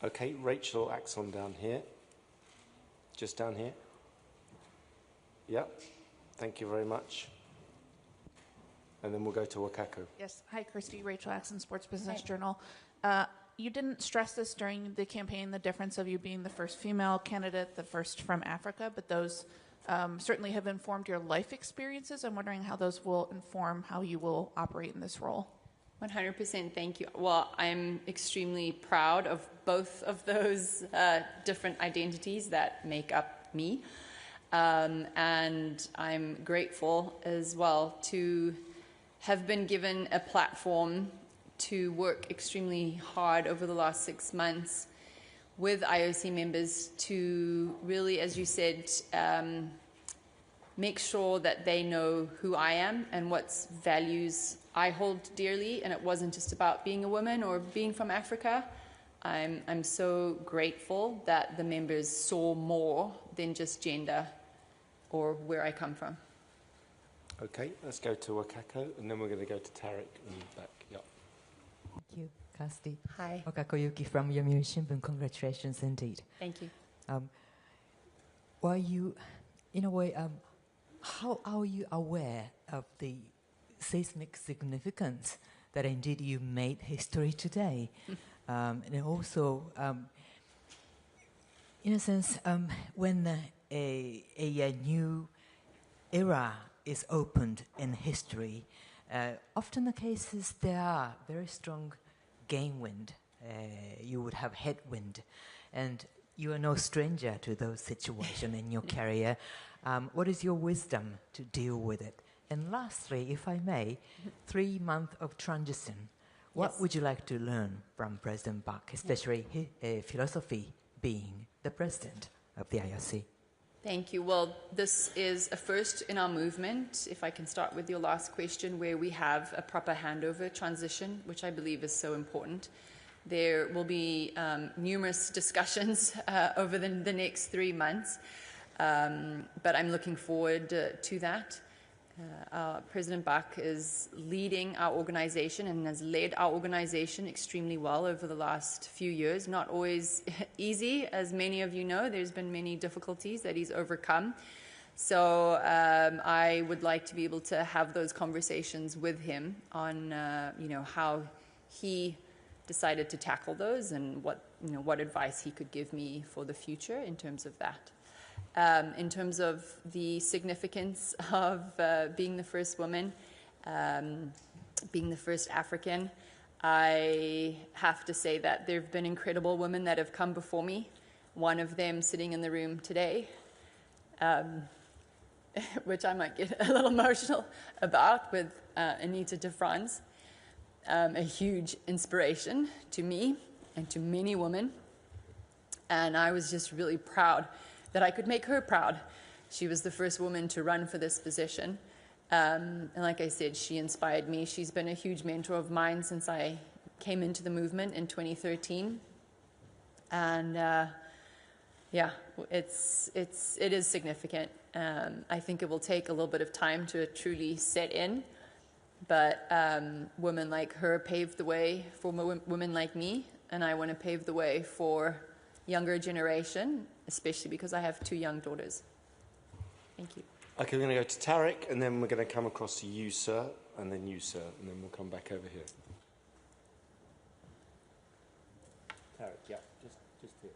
Okay, Rachel Axon down here. Just down here. Yeah, thank you very much. And then we'll go to Wakako. Yes, hi Kirsty, Rachel Axon, Sports Business Journal. You didn't stress this during the campaign, the difference of you being the first female candidate, the first from Africa, but those certainly have informed your life experiences. I'm wondering how those will inform how you will operate in this role. 100%, thank you. Well, I'm extremely proud of both of those different identities that make up me. And I'm grateful as well to have been given a platform to work extremely hard over the last 6 months with IOC members to really, as you said, make sure that they know who I am and what values I hold dearly. And it wasn't just about being a woman or being from Africa. I'm so grateful that the members saw more than just gender or where I come from. Okay, let's go to Wakako, and then we're going to go to Tarek in the back. Yeah. Thank you, Kirsty. Hi. Wakako Yuki from Yomiuri Shimbun. Congratulations indeed. Thank you. Were you, in a way, how are you aware of the seismic significance that indeed you made history today? And also, in a sense, when a new era is opened in history, often the cases there are very strong gain wind. You would have headwind, and you are no stranger to those situations in your career. What is your wisdom to deal with it? And lastly, if I may, 3 months of transition. What would you like to learn from President Bach, especially his philosophy being the president of the IOC? Thank you. Well, this is a first in our movement, if I can start with your last question, where we have a proper handover transition, which I believe is so important. There will be numerous discussions over the next 3 months, but I'm looking forward to that. President Bach is leading our organization and has led our organization extremely well over the last few years. Not always easy, as many of you know. There's been many difficulties that he's overcome. So I would like to be able to have those conversations with him on, how he decided to tackle those and what advice he could give me for the future in terms of that. In terms of the significance of being the first woman, being the first African, I have to say that there have been incredible women that have come before me. One of them sitting in the room today, which I might get a little emotional about, with Anita de France, a huge inspiration to me and to many women. And I was just really proud that I could make her proud. She was the first woman to run for this position. And like I said, she inspired me. She's been a huge mentor of mine since I came into the movement in 2013. And it is significant. I think it will take a little bit of time to truly set in. But women like her paved the way for women like me. And I want to pave the way for younger generation, especially because I have 2 young daughters. Thank you. Okay, we're going to go to Tarek, and then we're going to come across to you, sir, and then you, sir, and then we'll come back over here. Tarek, yeah, just here.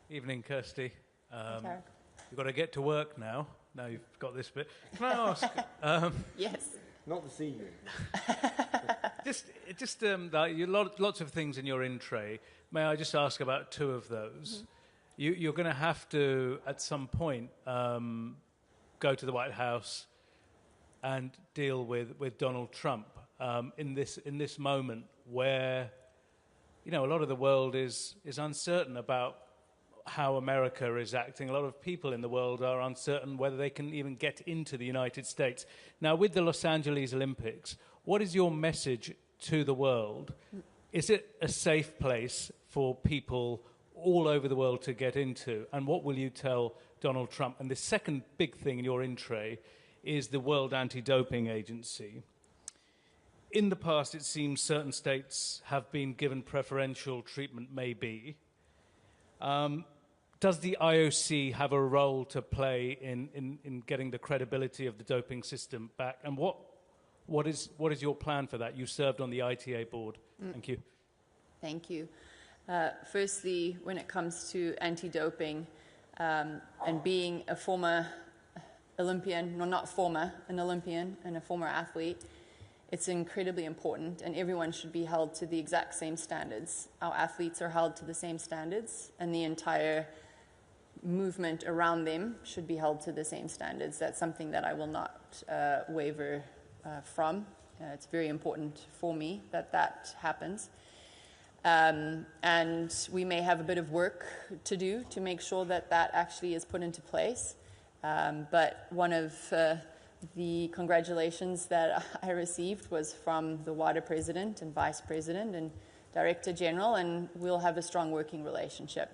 Yeah. Evening, Kirsty. Tarek. You've got to get to work now. Now you've got this bit. Can I ask? Yes. Not this evening. Lots of things in your in tray. May I just ask about 2 of those? Mm-hmm. You're going to have to, at some point, go to the White House and deal with Donald Trump in this moment where, a lot of the world is uncertain about how America is acting. A lot of people in the world are uncertain whether they can even get into the United States. Now, with the Los Angeles Olympics, what is your message to the world? Is it a safe place for people all over the world to get into? And what will you tell Donald Trump? And the second big thing in your in tray is the World Anti-Doping Agency. In the past, it seems certain states have been given preferential treatment, maybe. Does the IOC have a role to play in getting the credibility of the doping system back? And what is your plan for that? You served on the ITA board. Thank you. Thank you. Firstly, when it comes to anti-doping and being a former Olympian, no, not former, an Olympian and a former athlete, it's incredibly important, and everyone should be held to the exact same standards. Our athletes are held to the same standards, and the entire movement around them should be held to the same standards. That's something that I will not waver from. It's very important for me that happens. And we may have a bit of work to do to make sure that actually is put into place. But one of the congratulations that I received was from the WADA president and vice president and director general, and we'll have a strong working relationship.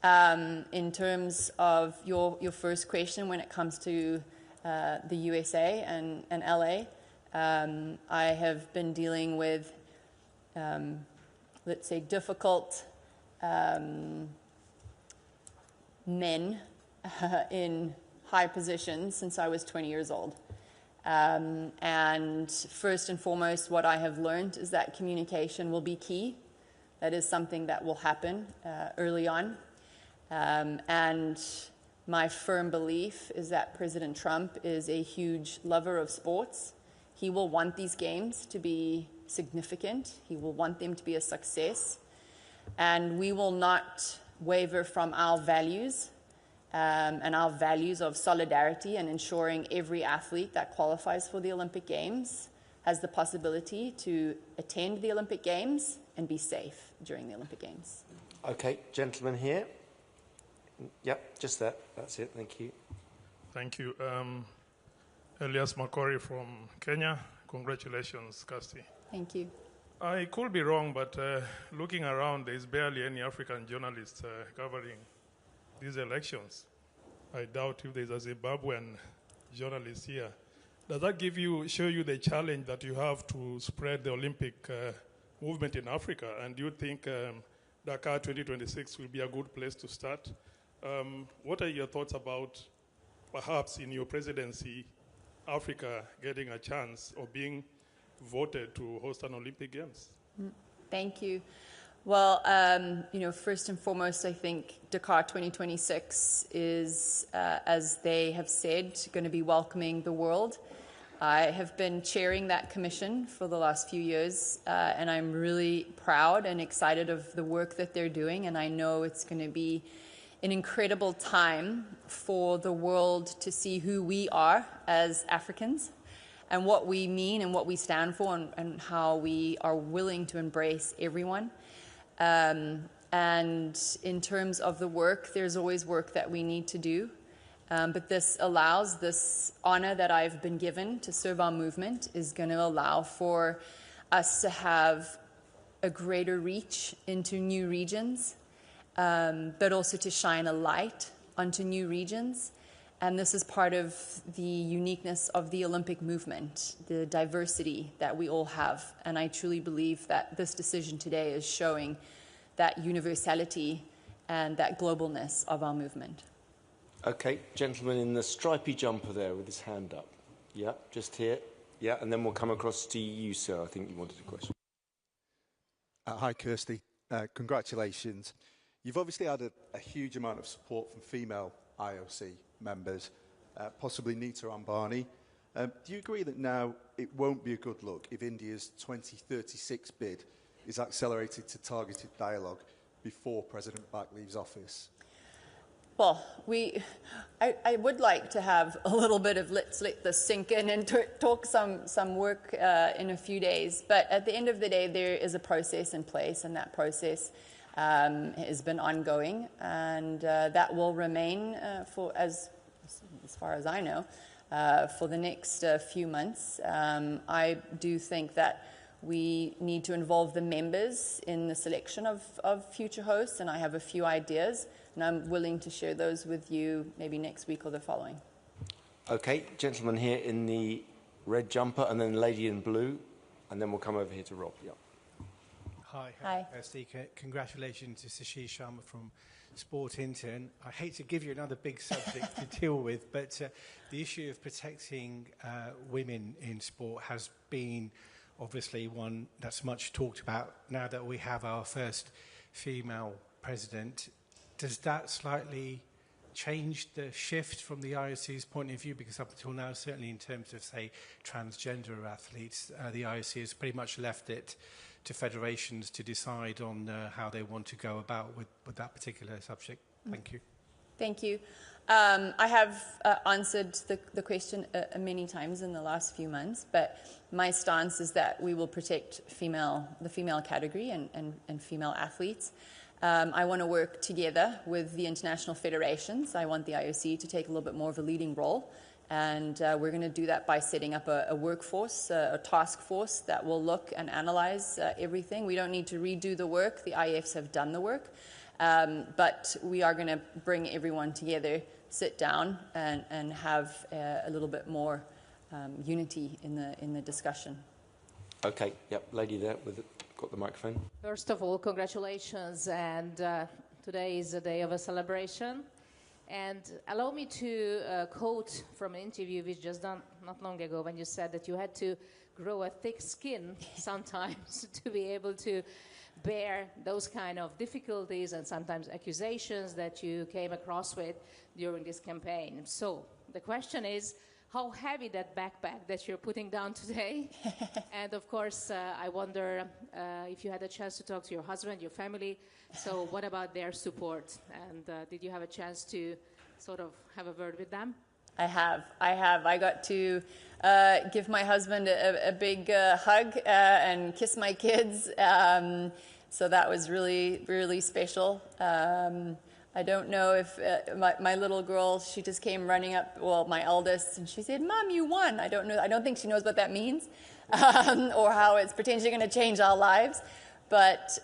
In terms of your first question, when it comes to the USA and LA, I have been dealing with, let's say, difficult men in high positions since I was 20 years old. And first and foremost, what I have learned is that communication will be key. That is something that will happen early on. And my firm belief is that President Trump is a huge lover of sports. He will want these games to be significant. He will want them to be a success. And we will not waver from our values and our values of solidarity and ensuring every athlete that qualifies for the Olympic Games has the possibility to attend the Olympic Games and be safe during the Olympic Games. Okay, gentleman here. Yep, just that. That's it. Thank you. Thank you. Elias Makori from Kenya. Congratulations, Kirsty. Thank you. I could be wrong, but looking around, there's barely any African journalists covering these elections. I doubt if there's a Zimbabwean journalists here. Does that show you the challenge that you have to spread the Olympic movement in Africa? And do you think Dakar 2026 will be a good place to start? What are your thoughts about perhaps in your presidency, Africa getting a chance of being voted to host an Olympic Games? Thank you. Well, first and foremost, I think Dakar 2026 is, as they have said, going to be welcoming the world. I have been chairing that commission for the last few years, and I'm really proud and excited of the work that they're doing, and I know it's going to be an incredible time for the world to see who we are as Africans and what we mean and what we stand for, and how we are willing to embrace everyone. And in terms of the work, there's always work that we need to do. But this honor that I've been given to serve our movement is going to allow for us to have a greater reach into new regions, but also to shine a light onto new regions. And this is part of the uniqueness of the Olympic movement, the diversity that we all have. And I truly believe that this decision today is showing that universality and that globalness of our movement. Okay, gentleman in the stripy jumper there with his hand up. Yeah, just here. Yeah, and then we'll come across to you, sir. I think you wanted a question. Hi, Kirsty. Congratulations. You've obviously had a huge amount of support from female IOC members, possibly Nita Ambani. Do you agree that now it won't be a good look if India's 2036 bid is accelerated to targeted dialogue before President Bach leaves office? Well, I would like to have a little bit of let's let this sink in and talk some work in a few days. But at the end of the day, there is a process in place, and that process has been ongoing, and that will remain for as far as I know for the next few months. I do think that we need to involve the members in the selection of future hosts, and I have a few ideas, and I'm willing to share those with you maybe next week or the following. Okay, gentleman here in the red jumper, and then lady in blue, and then we'll come over here to Rob. Yeah. Hi. Steve, congratulations to Sashi Sharma from Sport Intern. I hate to give you another big subject to deal with, but the issue of protecting women in sport has been obviously one that's much talked about now that we have our first female president. Does that slightly change the shift from the IOC's point of view? Because up until now, certainly in terms of, say, transgender athletes, the IOC has pretty much left it to federations to decide on how they want to go about with that particular subject. Thank you. Thank you. I have answered the question many times in the last few months, but my stance is that we will protect the female category and female athletes. I want to work together with the international federations. I want the IOC to take a little bit more of a leading role, and we're going to do that by setting up a workforce, a task force that will look and analyze everything. We don't need to redo the work. The IFs have done the work. But we are going to bring everyone together, sit down, and have a little bit more unity in the discussion. Okay, yep, lady there got the microphone. First of all, congratulations, and today is a day of a celebration. And allow me to quote from an interview we just done not long ago, when you said that you had to grow a thick skin sometimes to be able to bear those kind of difficulties and sometimes accusations that you came across with during this campaign. So the question is, how heavy that backpack that you're putting down today? And of course, I wonder if you had a chance to talk to your husband, your family. So what about their support? And did you have a chance to sort of have a word with them? I have. I got to give my husband a big hug and kiss my kids. So that was really, really special. I don't know if my little girl, she just came running up, well, my eldest, and she said, "Mom, you won." I don't know. I don't think she knows what that means or how it's potentially going to change our lives. but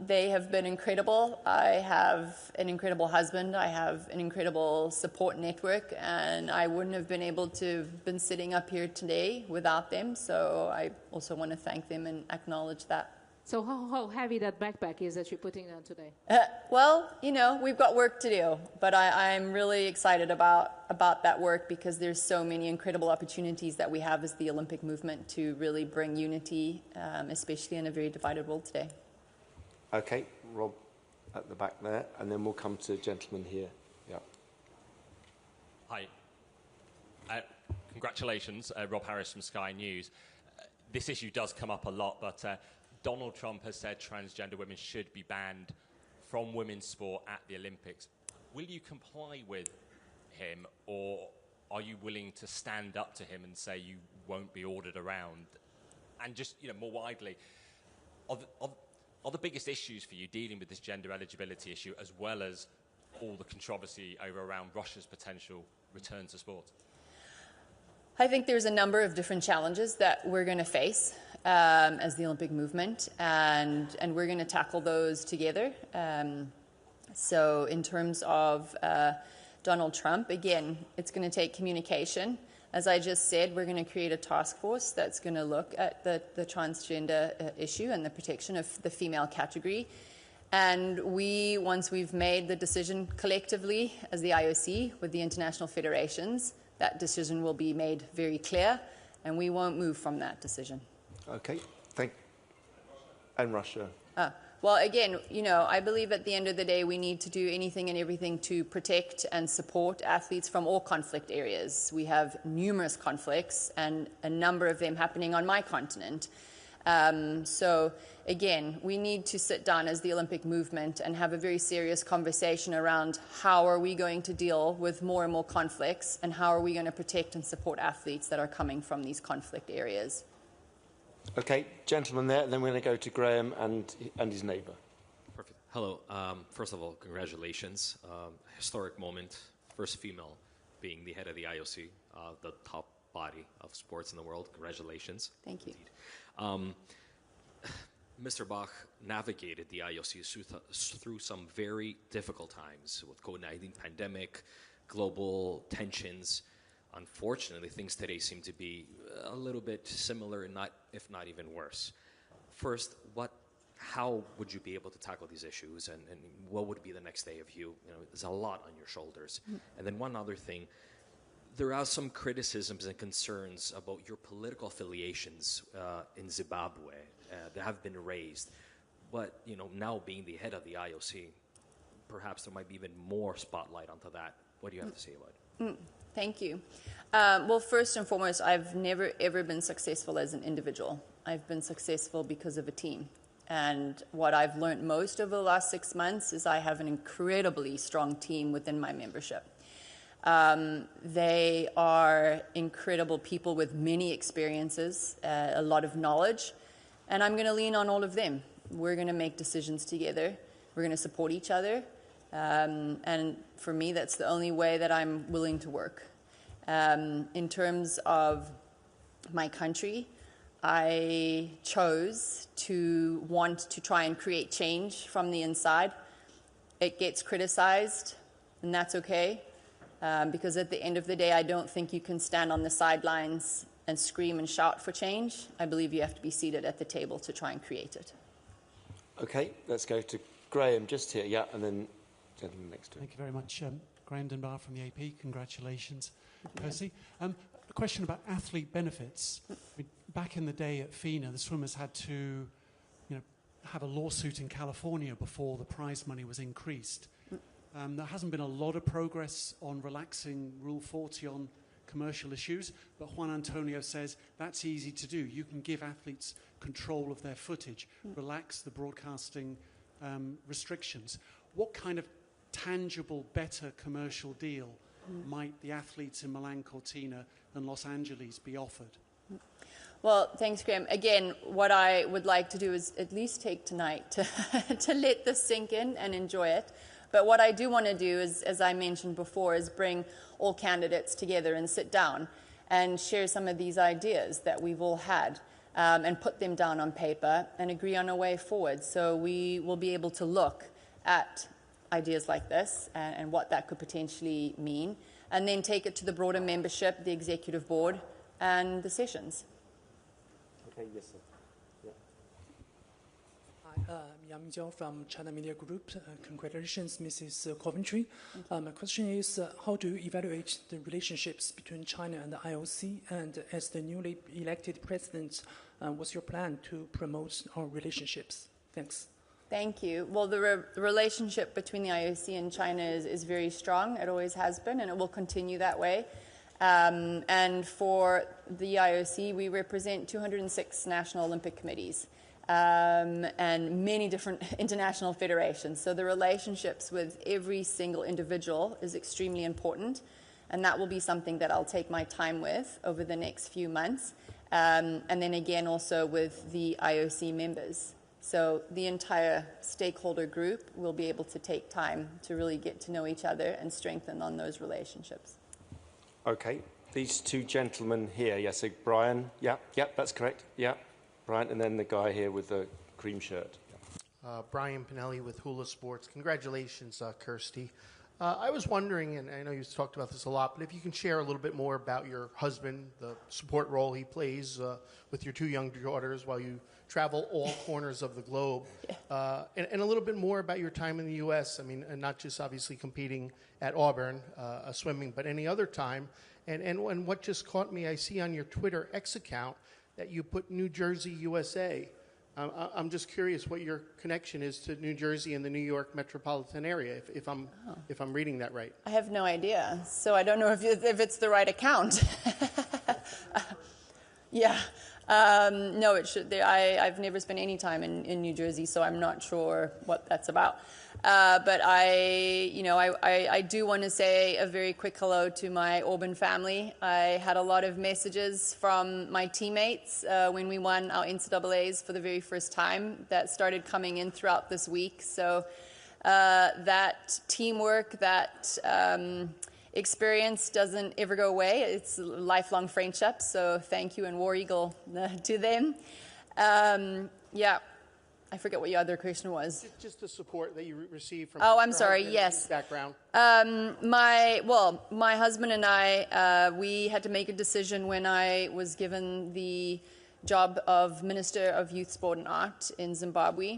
they have been incredible. I have an incredible husband. I have an incredible support network, and I wouldn't have been able to have been sitting up here today without them. So I also want to thank them and acknowledge that. So how heavy that backpack is that you're putting on today? Well, you know, we've got work to do, but I'm really excited about that work because there's so many incredible opportunities that we have as the Olympic movement to really bring unity, especially in a very divided world today. Okay, Rob at the back there, and then we'll come to the gentleman here. Yeah. Hi. Congratulations, Rob Harris from Sky News. This issue does come up a lot, but Donald Trump has said transgender women should be banned from women's sport at the Olympics. Will you comply with him, or are you willing to stand up to him and say you won't be ordered around? And just, you know, more widely, are the biggest issues for you dealing with this gender eligibility issue, as well as all the controversy around Russia's potential return to sport? I think there's a number of different challenges that we're going to face as the Olympic movement, and we're going to tackle those together. So in terms of Donald Trump, again, it's going to take communication. As I just said, we're going to create a task force that's going to look at the transgender issue and the protection of the female category. And once we've made the decision collectively as the IOC with the international federations, that decision will be made very clear, and we won't move from that decision. Okay, and Russia. Well, again, you know, I believe at the end of the day we need to do anything and everything to protect and support athletes from all conflict areas. We have numerous conflicts, and a number of them happening on my continent. So, again, we need to sit down as the Olympic movement and have a very serious conversation around how are we going to deal with more and more conflicts, and how are we going to protect and support athletes that are coming from these conflict areas. Okay, gentleman there, and then we're going to go to Graham and his neighbour. Perfect. Hello. First of all, congratulations. Historic moment. First female being the head of the IOC, the top body of sports in the world. Congratulations. Thank you. Mr. Bach navigated the IOC through some very difficult times with COVID-19 pandemic, global tensions. Unfortunately, things today seem to be a little bit similar, if not even worse. First, how would you be able to tackle these issues, and what would be the next day of you? You know, there's a lot on your shoulders. And then one other thing, there are some criticisms and concerns about your political affiliations in Zimbabwe that have been raised. But, you know, now being the head of the IOC, perhaps there might be even more spotlight onto that. What do you have to say about it? Thank you. Well, first and foremost, I've never, ever been successful as an individual. I've been successful because of a team. And what I've learned most over the last 6 months is I have an incredibly strong team within my membership. They are incredible people with many experiences, a lot of knowledge, and I'm going to lean on all of them. We're going to make decisions together. We're going to support each other. And for me, that's the only way that I'm willing to work. In terms of my country, I chose to want to try and create change from the inside. It gets criticized, and that's okay, because at the end of the day, I don't think you can stand on the sidelines and scream and shout for change. I believe you have to be seated at the table to try and create it. Okay, let's go to Graham just here, yeah, and then gentleman next to him. Thank you very much. Graham Dunbar from the AP. Congratulations, Kirsty. A question about athlete benefits. I mean, back in the day at FINA, the swimmers had to, have a lawsuit in California before the prize money was increased. There hasn't been a lot of progress on relaxing Rule 40 on commercial issues, but Juan Antonio says that's easy to do. You can give athletes control of their footage, relax the broadcasting restrictions. What kind of tangible, better commercial deal might the athletes in Milan Cortina and Los Angeles be offered? Well, thanks, Graham. Again, what I would like to do is at least take tonight to let this sink in and enjoy it. But what I do want to do is, as I mentioned before, is bring all candidates together and sit down and share some of these ideas that we've all had. and put them down on paper and agree on a way forward. So we will be able to look at ideas like this and what that could potentially mean, and then take it to the broader membership, the executive board, and the sessions. Okay, yes, sir. Yeah. Hi, Yang Jiao from China Media Group. Congratulations, Mrs. Coventry. My question is, how do you evaluate the relationships between China and the IOC? And as the newly elected president, what's your plan to promote our relationships? Thanks. Thank you. Well, the relationship between the IOC and China is very strong. It always has been, and it will continue that way. And for the IOC, we represent 206 national Olympic committees and many different international federations. So the relationships with every single individual is extremely important, and that will be something that I'll take my time with over the next few months. And then again also with the IOC members. So the entire stakeholder group will be able to take time to really get to know each other and strengthen on those relationships. Okay, these two gentlemen here. Yes, so Brian. Yeah, that's correct. Yeah, Brian, and then the guy here with the cream shirt. Brian Pinelli with Hula Sports. Congratulations, Kirsty. I was wondering, and I know you've talked about this a lot, but if you can share a little bit more about your husband, the support role he plays with your two young daughters while you travel all corners of the globe, and a little bit more about your time in the U.S. I mean, and not just obviously competing at Auburn, swimming, but any other time. And what just caught me, I see on your Twitter X account that you put New Jersey, USA. I'm just curious what your connection is to New Jersey and the New York metropolitan area, if I'm reading that right. I have no idea, so I don't know if it's the right account. Yeah. No, it should. I've never spent any time in New Jersey, so I'm not sure what that's about. But I do want to say a very quick hello to my Auburn family. I had a lot of messages from my teammates when we won our NCAAs for the very first time that started coming in throughout this week. So that teamwork, that experience doesn't ever go away. It's a lifelong friendship, so thank you and War Eagle to them. Yeah, I forget what your other question was. Just the support that you received from I'm sorry, yes. Background. My husband and I, we had to make a decision when I was given the job of Minister of Youth, Sport and Art in Zimbabwe.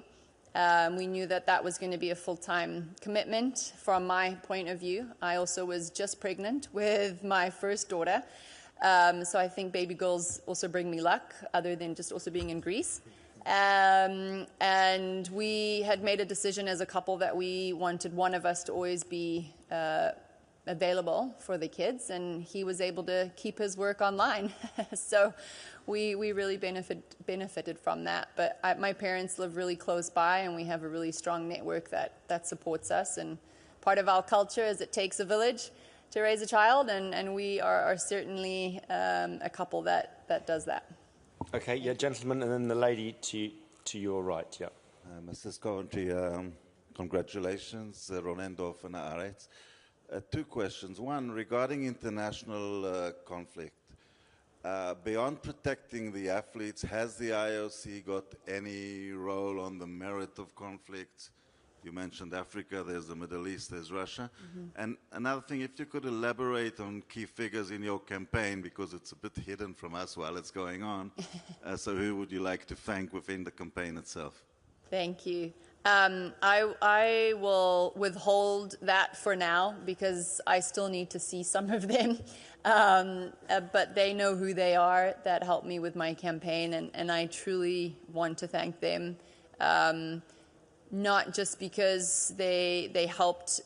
We knew that was going to be a full-time commitment from my point of view. I also was just pregnant with my first daughter. So I think baby girls also bring me luck, other than just also being in Greece. And we had made a decision as a couple that we wanted one of us to always be available for the kids, and he was able to keep his work online. So we really benefited from that. But my parents live really close by, and we have a really strong network that supports us. And part of our culture is it takes a village to raise a child, and we are certainly a couple that does that. Okay, yeah, gentlemen, and then the lady to your right, yeah. Mrs. Coventry, congratulations, Ronendorf and Aretz. Two questions. One, regarding international conflict. Beyond protecting the athletes, has the IOC got any role on the merit of conflicts? You mentioned Africa, there's the Middle East, there's Russia. Mm-hmm. And another thing, if you could elaborate on key figures in your campaign, because it's a bit hidden from us while it's going on. So who would you like to thank within the campaign itself? Thank you. I will withhold that for now because I still need to see some of them. But they know who they are that helped me with my campaign, and I truly want to thank them. Not just because they helped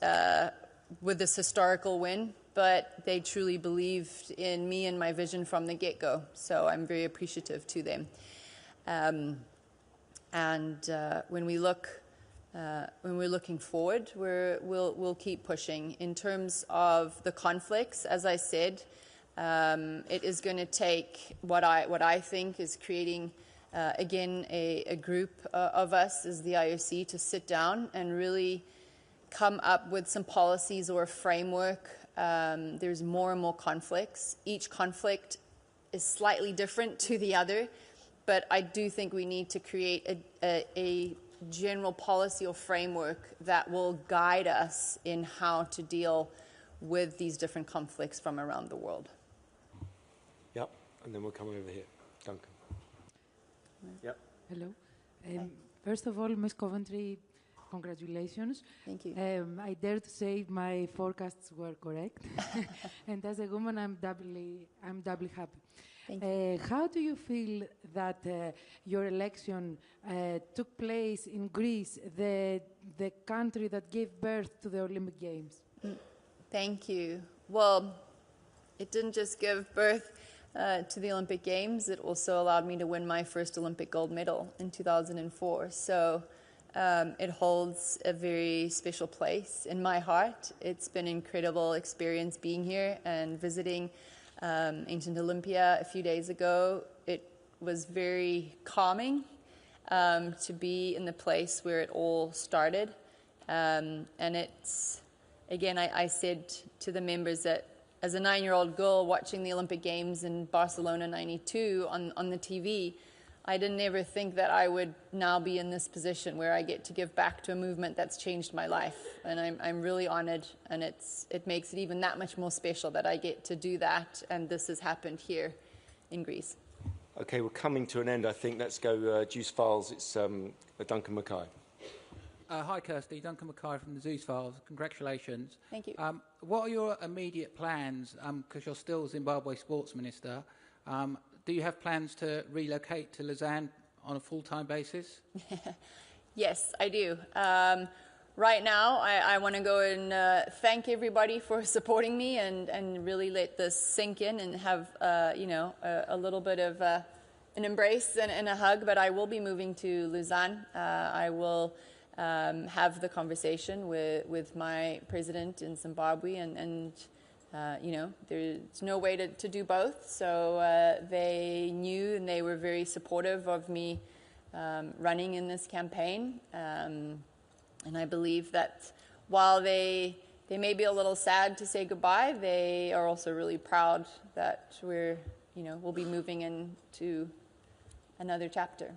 with this historical win, but they truly believed in me and my vision from the get-go. So I'm very appreciative to them. When we're looking forward, we'll keep pushing. In terms of the conflicts, as I said, it is going to take what I think is creating again a group of us as the IOC to sit down and really come up with some policies or a framework. There's more and more conflicts. Each conflict is slightly different to the other, but I do think we need to create a general policy or framework that will guide us in how to deal with these different conflicts from around the world. Yep, and then we'll come over here. Duncan. Yep. Hello. First of all, Ms. Coventry, congratulations. Thank you. I dare to say my forecasts were correct. And as a woman, I'm doubly happy. Thank you. How do you feel that your election took place in Greece, the country that gave birth to the Olympic Games? Thank you. Well, it didn't just give birth to the Olympic Games, it also allowed me to win my first Olympic gold medal in 2004. So it holds a very special place in my heart. It's been an incredible experience being here and visiting ancient Olimpia a few days ago. It was very calming to be in the place where it all started. And it's, again, I said to the members that as a 9-year-old girl watching the Olympic Games in Barcelona 92 on the TV, I didn't ever think that I would now be in this position where I get to give back to a movement that's changed my life. And I'm really honored, and it makes it even that much more special that I get to do that, and this has happened here in Greece. Okay, we're coming to an end, I think. Let's go Juice Files. It's Duncan Mackay. Hi, Kirsty. Duncan Mackay from the Zeus Files. Congratulations. Thank you. What are your immediate plans, because you're still Zimbabwe Sports Minister? Do you have plans to relocate to Lausanne on a full-time basis? Yes, I do. Right now, I want to go and thank everybody for supporting me and really let this sink in and have, a little bit of an embrace and a hug. But I will be moving to Lausanne. I will have the conversation with my president in Zimbabwe, and there's no way to do both. So they knew, and they were very supportive of me running in this campaign. And I believe that while they may be a little sad to say goodbye, they are also really proud that we'll be moving into another chapter.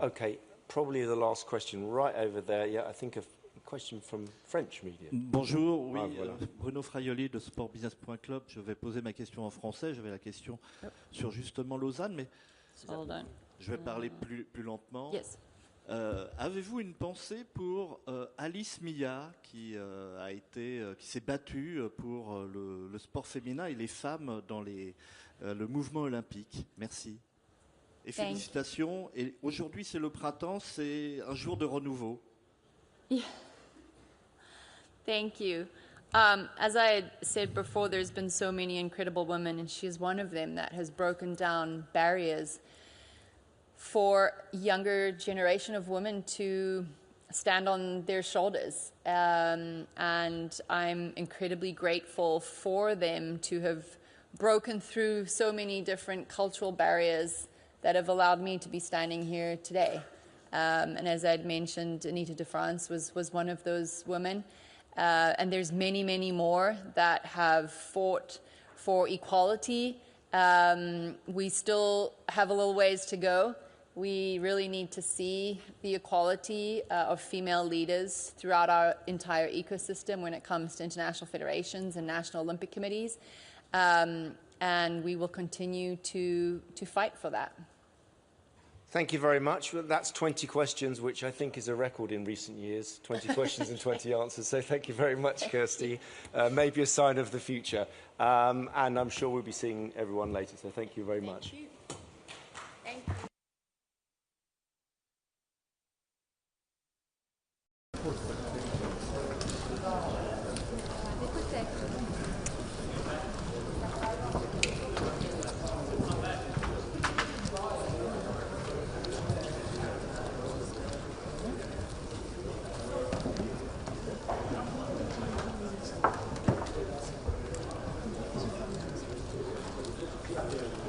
Okay, probably the last question right over there. Yeah, I think a question from French media. Bonjour, oui, voilà. Bruno Fraioli de sportbusiness.club. Je vais poser ma question en français. J'avais la question sur justement Lausanne, mais je vais parler plus lentement. Yes. Avez-vous une pensée pour Alice Mia qui s'est battue pour le sport féminin et les femmes dans le mouvement olympique? Merci. Et félicitations. Et aujourd'hui, c'est le printemps, c'est un jour de renouveau. Yeah. Thank you. As I had said before, there's been so many incredible women, and she is one of them that has broken down barriers for younger generation of women to stand on their shoulders. And I'm incredibly grateful for them to have broken through so many different cultural barriers that have allowed me to be standing here today. And as I'd mentioned, Anita de France was one of those women. And there's many, many more that have fought for equality. We still have a little ways to go. We really need to see the equality of female leaders throughout our entire ecosystem when it comes to international federations and national Olympic committees. And we will continue to fight for that. Thank you very much. Well, that's 20 questions, which I think is a record in recent years. 20 questions and 20 answers. So thank you very much, Kirsty. Maybe a sign of the future. And I'm sure we'll be seeing everyone later. So thank you very much. Thank you. Thank you.